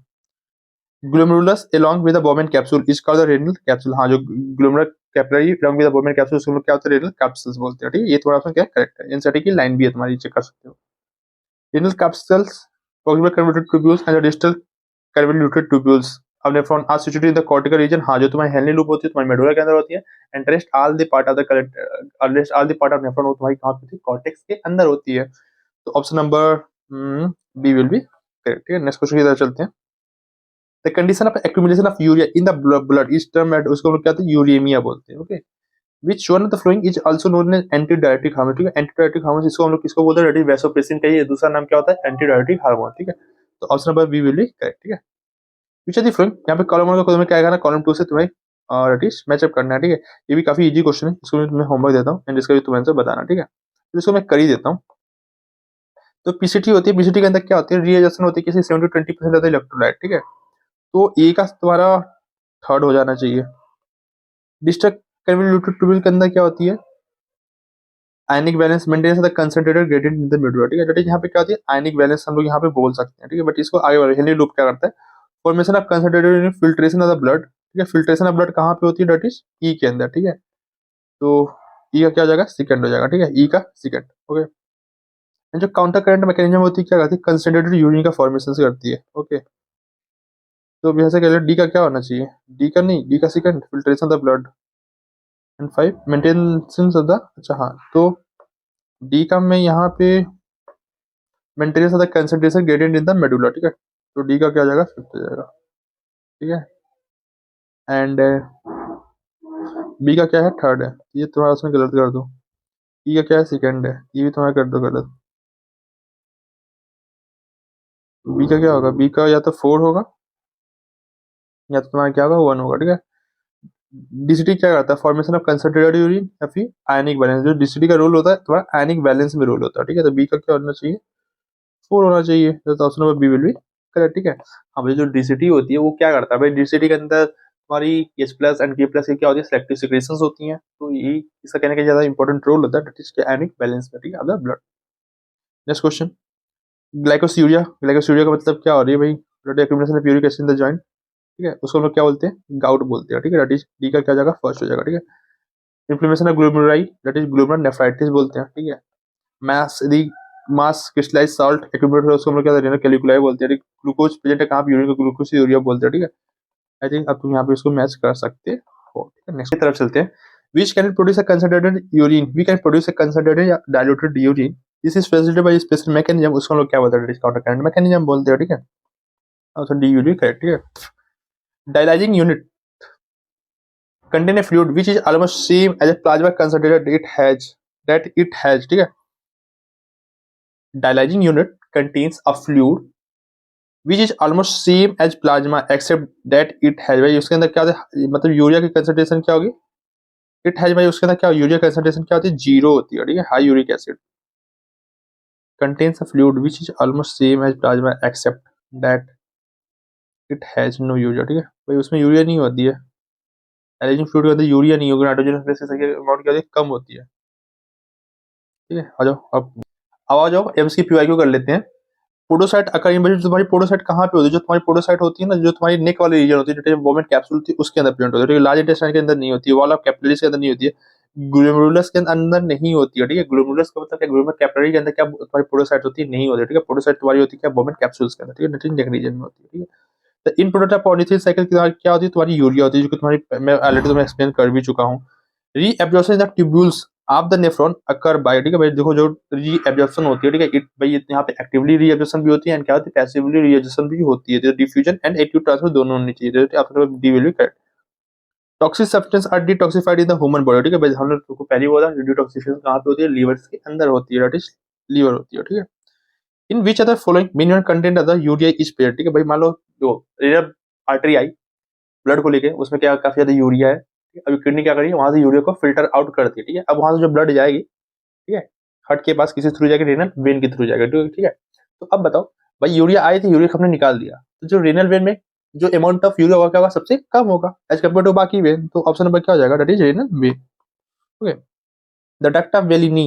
glomerulus along with the Bowman capsule is called the renal capsule हाँ जो glomerular capillary along with the Bowman capsule उसको हम लोग क्या होता है रेनल कैप्सूल्स बोलते हैं ठीक है ये तुम्हारा ऑप्शन क्या है करेक्ट है एनसीईआरटी की लाइन भी है तुम्हारी चेक कर सकते हो renal capsules proximal convoluted tubules and the distal convoluted tubules अब nephron are situated in the cortical region हाँ जो तुम्हारी हेनली लूप होती है तुम्हारी मेडुला के अंदर होती है and rest all the part of the rest all the part of nephron वो तुम्हारी कहाँ पे होती है कॉर्टेक्स के अंदर होती है तो option number B will be correct ठीक है नेक्स्ट क्वेश्चन की तरफ चलते हैं the condition of accumulation of urea in the blood is term at उसको हम लोग क्या कहते हैं यूरेमिया बोलते हैं okay which one of the following is also known as antidiuretic hormone ठीक है एंटीडायरेटिक हार्मोन इसको हम लोग किसको बोलते हैं दैट इज वैसोप्रेसिन का ये दूसरा नाम क्या होता है एंटीडायरेटिक हार्मोन ठीक है तो option number B will be correct ठीक है विच आर दी फ्लोइंग, यहाँ पे कॉलम 1 को तुम्हें क्या करना है, कॉलम 2 से तुम्हें इट इज मैचअप करना है, ठीक है। ये भी काफी इजी क्वेश्चन है, इसको मैं तुम्हें होमवर्क देता हूँ एंड इसका भी तुम्हें आंसर बताना, ठीक है। तो इसको मैं कर ही देता हूँ। तो पीसीटी होती है, पीसीटी के अंदर क्या होती है, रीएडजस्टमेंट होती है किसी 70-20% ऑफ द इलेक्ट्रोलाइट, ठीक है। तो ए का तुम्हारा थर्ड हो जाना चाहिए। डिस्ट्रक्ट ट्यूबुल के अंदर क्या होती है, ionic balance maintain the concentrated gradient in the middle, ठीक है। दैट इज यहाँ पे क्या होती है, आयनिक बैलेंस हम लोग यहाँ पे बोल सकते हैं, ठीक है। बट इसको आगे बढ़े, हेनरी लूप क्या करता है, formation of concentrated filtration of the blood, ठीक है। फिल्ट्रेशन ऑफ ब्लड कहाँ पे होती है, दैट इज ई के अंदर, ठीक है। तो ई का क्या हो जाएगा, सेकंड हो जाएगा, ठीक है, ई का सेकंड, ओके। जो काउंटर करंट मैकेनिज्म होती है क्या करती है, कंसंट्रेटेड यूरिन का फॉर्मेशन से करती है, ओके। तो अब यहाँ से कह लो डी का क्या होना चाहिए, डी का नहीं, डी का second, filtration of the blood and 5 maintenance of the, अच्छा हाँ, तो डी का मैं यहाँ पे maintenance of the concentration gradient in the medulla, ठीक है। तो डी का क्या हो जाएगा, फिफ्थ हो जाएगा, ठीक है। एंड बी का क्या है, थर्ड है, ये तुम्हारा उसमें गलत कर दो। ई का क्या है, सेकंड है, ये भी तुम्हारा कर दो गलत। बी का क्या होगा, बी का या तो 4 होगा या तो तुम्हारा क्या होगा, 1 होगा, ठीक है। डीसीटी क्या करता है, फॉर्मेशन ऑफ कंसंट्रेटेड यूरिन या फिर आयनिक बैलेंस, जो डीसीटी का रोल होता है तुम्हारा आयनिक बैलेंस में रोल होता है, ठीक है। तो बी का क्या होना चाहिए, 4 होना चाहिए, तो option number B will be correct, ठीक है। हाँ भाई, जो डीसीटी होती है वो क्या करता है भाई, डीसीटी के अंदर तुम्हारी एच प्लस एंड के प्लस की क्या होती है, सिलेक्टिव सिक्रेशंस होती हैं, तो ये इसका कहने का ज्यादा इंपॉर्टेंट रोल होता है, दैट इज आयनिक बैलेंस में, ठीक है, of the blood. Next question, glycosuria, glycosuria का मतलब क्या हो रही है भाई, blood accumulation of uric acid in the joint, ठीक है, उसको हम लोग क्या बोलते हैं, गाउट बोलते हैं, ठीक है। दैट इज डी का क्या जाएगा, फर्स्ट हो जाएगा, ठीक है। Inflammation of glomeruli, that is glomerular nephritis बोलते हैं, ठीक है। मास यदि मास क्रिस्टलाइज सॉल्ट एक्यूमुलेट हो उसको हम लोग क्या रेनल कैलिकुलाई बोलते हैं, ग्लूकोज प्रेजेंट है कहाँ पे, यूरिन को ग्लूकोज यूरिया बोलते हैं, ठीक है। आई थिंक अब तुम यहाँ पे इसको मैच कर सकते हो, ठीक है। नेक्स्ट की तरफ चलते हैं, which can produce a concentrated urine, we can produce a concentrated या diluted urine, this is facilitated by special mechanism, उसको हम लोग क्या बोलते हैं, डिस्काउंटर करंट मैकेनिज्म बोलते हैं, ठीक है। तो डी यूरी करेक्ट, ठीक है। Dialysing unit contain a fluid which is almost same as a plasma concentrated it has, ठीक है। dialyzing unit contains a fluid which is almost same as plasma except that it has, भाई उसके अंदर क्या होता है, मतलब यूरिया की कंसंट्रेशन क्या होगी, इट हैज, भाई उसके अंदर क्या यूरिया कंसंट्रेशन क्या होती है, 0 होती है, ठीक है। High uric acid contains a fluid which is almost same as plasma except that it has no urea, ठीक है। भाई उसमें यूरिया नहीं होती है, डायलाइजिंग फ्लूइड के अंदर यूरिया नहीं होगा, नाइट्रोजन की अमाउंट क्या होती है, कम होती है, ठीक है। आ जाओ अब आ जाओ एम्स की पीवाईक्यू कर लेते हैं। पोडोसाइट अकर इन, तुम्हारी पोडोसाइट कहाँ पे होती है, जो तुम्हारी पोडोसाइट होती है ना, जो तुम्हारी नेक वाले रीजन होती है, वोमेन कैप्सूल होती है उसके अंदर प्रेजेंट होती है, लार्ज इंटेस्टाइन के अंदर नहीं होती है, वॉल ऑफ कैपिलरीज के अंदर नहीं होती है, ग्लोमेरुलस के अंदर नहीं होती है, ठीक है। ग्लोमेरुलस का मतलब क्या, ग्लोमेरुलर कैपिलरी के अंदर क्या तुम्हारी पोडोसाइट होती है, नहीं होती है, ठीक है। पोडोसाइट तुम्हारी होती है क्या, वोमेन कैप्सूल्स के अंदर, ठीक है, नेक रीजन में होती है, ठीक है। तो इन प्रोडक्ट ऑफ पॉलीथीन साइकिल क्या होती है, तुम्हारी यूरिया होती है, जो कि तुम्हारी मैं ऑलरेडी तुम्हें एक्सप्लेन कर भी चुका हूँ। Reabsorption in the tubules of the nephron occur by, ठीक है भाई, देखो जो रीएब्जॉर्प्शन होती है, ठीक है, इट भाई यहाँ पे एक्टिवली रीएब्जॉर्प्शन भी होती है एंड क्या होती है, पैसिवली रीएब्जॉर्प्शन भी होती है, तो डिफ्यूजन एंड एक्टिव ट्रांसफर दोनों होनी चाहिए, तो आपका D will be correct. Toxic substance are detoxified in the human body, ठीक है भाई, हमने तुमको पहले बोला डिटॉक्सिफिकेशन कहाँ पे होती है, लीवर के अंदर होती है, दैट इज लीवर होती है, ठीक है। In which other following minimum content of the urea is pair, ठीक है भाई, मान लो जो रीनल आर्टरी आई ब्लड को लेके, उसमें क्या काफी ज्यादा यूरिया है, अभी किडनी क्या करिए, वहां से यूरिया को फिल्टर आउट करती है, ठीक है। अब वहां से जो ब्लड जाएगी, ठीक है, हार्ट के पास किसी थ्रू जाएगी, रेनल वेन के थ्रू जाएगा, ठीक है। तो अब बताओ भाई, यूरिया आई थी, यूरिया हमने निकाल दिया, तो जो रेनल वेन में जो अमाउंट ऑफ यूरिया होगा क्या होगा, सबसे कम होगा एज कम्पेयर टू बाकी वेन, तो ऑप्शन नंबर क्या हो जाएगा, that is renal vein, okay. The duct of Bellini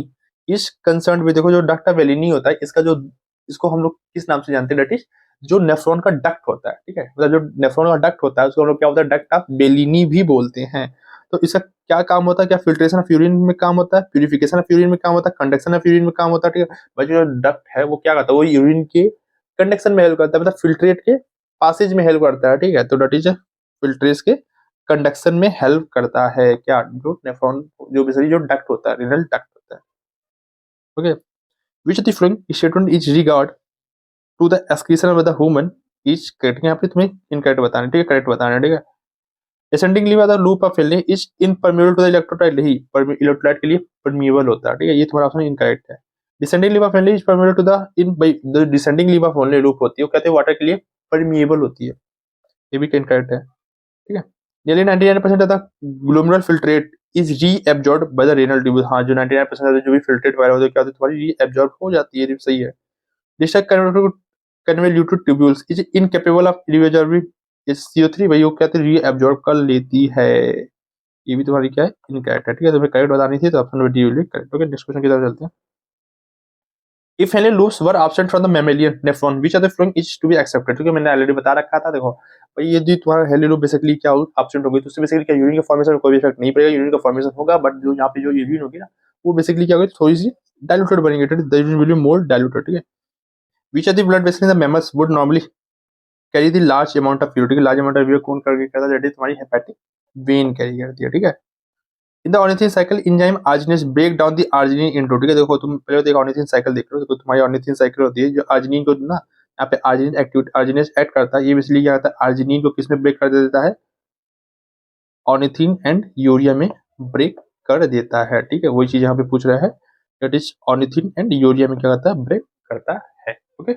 is concern with, देखो जो डक्ट ऑफ वेलिनी होता है, इसका जो, इसको हम लोग किस नाम से जानते हैं, दैट इज जो नेफ्रॉन का डक्ट होता है, ठीक है, मतलब जो नेफ्रॉन का डक्ट होता है उसको हम लोग क्या होता है, डक्ट ऑफ बेलिनी भी बोलते हैं। तो इसका क्या काम होता है, क्या फिल्ट्रेशन ऑफ यूरिन में काम होता है, प्यूरिफिकेशन ऑफ यूरिन में काम होता है, कंडक्शन ऑफ यूरिन में काम होता है, ठीक है भाई। जो डक्ट है वो क्या करता है, वो यूरिन के कंडक्शन में हेल्प करता है, मतलब फिल्ट्रेट के पासेज में हेल्प करता है, ठीक है। तो डट इज फिल्ट्रेस के कंडक्शन में हेल्प करता है, क्या, जो नेफ्रॉन जो बेसिकली जो डक्ट होता है, रिनल डक्ट होता है, okay. Which of the following statement is regard to the excretion of the human is correct, यहाँ पे तुम्हें इनकरेक्ट बताना, ठीक है, करेक्ट बताना, ठीक है। ascending lever the loop of Felley is impermeable to the electrolyte, नहीं इलेक्ट्रोलाइट के लिए परमिएबल होता है, ठीक है, ये तुम्हारा ऑप्शन इनकरेक्ट है। Descending lever friendly is permeable to the in by the descending lever friendly loop होती है, वो कहते हैं वाटर के लिए परमिएबल होती है, ये भी इनकरेक्ट है, ठीक है। Nearly 99% of the glomerular filtrate is reabsorbed by the renal tubules. हाँ, जो 99% जो भी फिल्ट्रेट वगैरह होते हैं क्या होते हैं, तुम्हारी रीएब्जॉर्ब हो जाती है, ये सही है। Distal convoluted tubules is incapable of reabsorbing CO3, भाई वो क्या होती है, रीएब्जॉर्ब कर लेती है। ये भी तुम्हारी क्या है, इनकरेक्ट है, ठीक है। तुम्हें करेक्ट बतानी थी तो option number D will be correct. Okay, next question की तरफ चलते हैं। If any loops were absent from the mammalian nephron, which of the following is to be accepted? क्योंकि मैंने ऑलरेडी बता रखा था, देखो भाई ये जो तुम्हारा हेली लूप बेसिकली क्या absent हो गई तो उससे बेसिकली क्या यूरिन के फॉर्मेशन में कोई भी इफेक्ट नहीं पड़ेगा, यूरिन का फॉर्मेशन होगा, बट जो यहाँ पे जो यूरिन होगी ना वो बेसिकली क्या होगी, थोड़ी सी डाइल्यूटेड बनेगी, the urine will be more diluted, ठीक है। Which of the blood vessels in the mammals would normally carry the large amount of fluid? Large amount of fluid कौन करके करता है, तुम्हारी हेपेटिक वेन कैरी करती है, ठीक है। In the ornithine cycle enzyme arginine break down the arginine into, ठीक है। देखो तुम पहले तो एक ऑर्निथिन साइकिल देख रहे हो, देखो तुम्हारी ऑर्निथिन साइकिल होती है जो आर्जिनिन को ना यहाँ पे आर्जिनिन एक्टिविटी आर्जिनेस ऐड करता है, ये इसलिए क्या होता है, आर्जिनिन को किसमें ब्रेक कर देता है, ऑर्निथिन एंड यूरिया में ब्रेक कर देता है, ठीक है। वही चीज यहाँ पे पूछ रहा है, that is ornithine and urea में क्या करता है, ब्रेक करता है, ओके।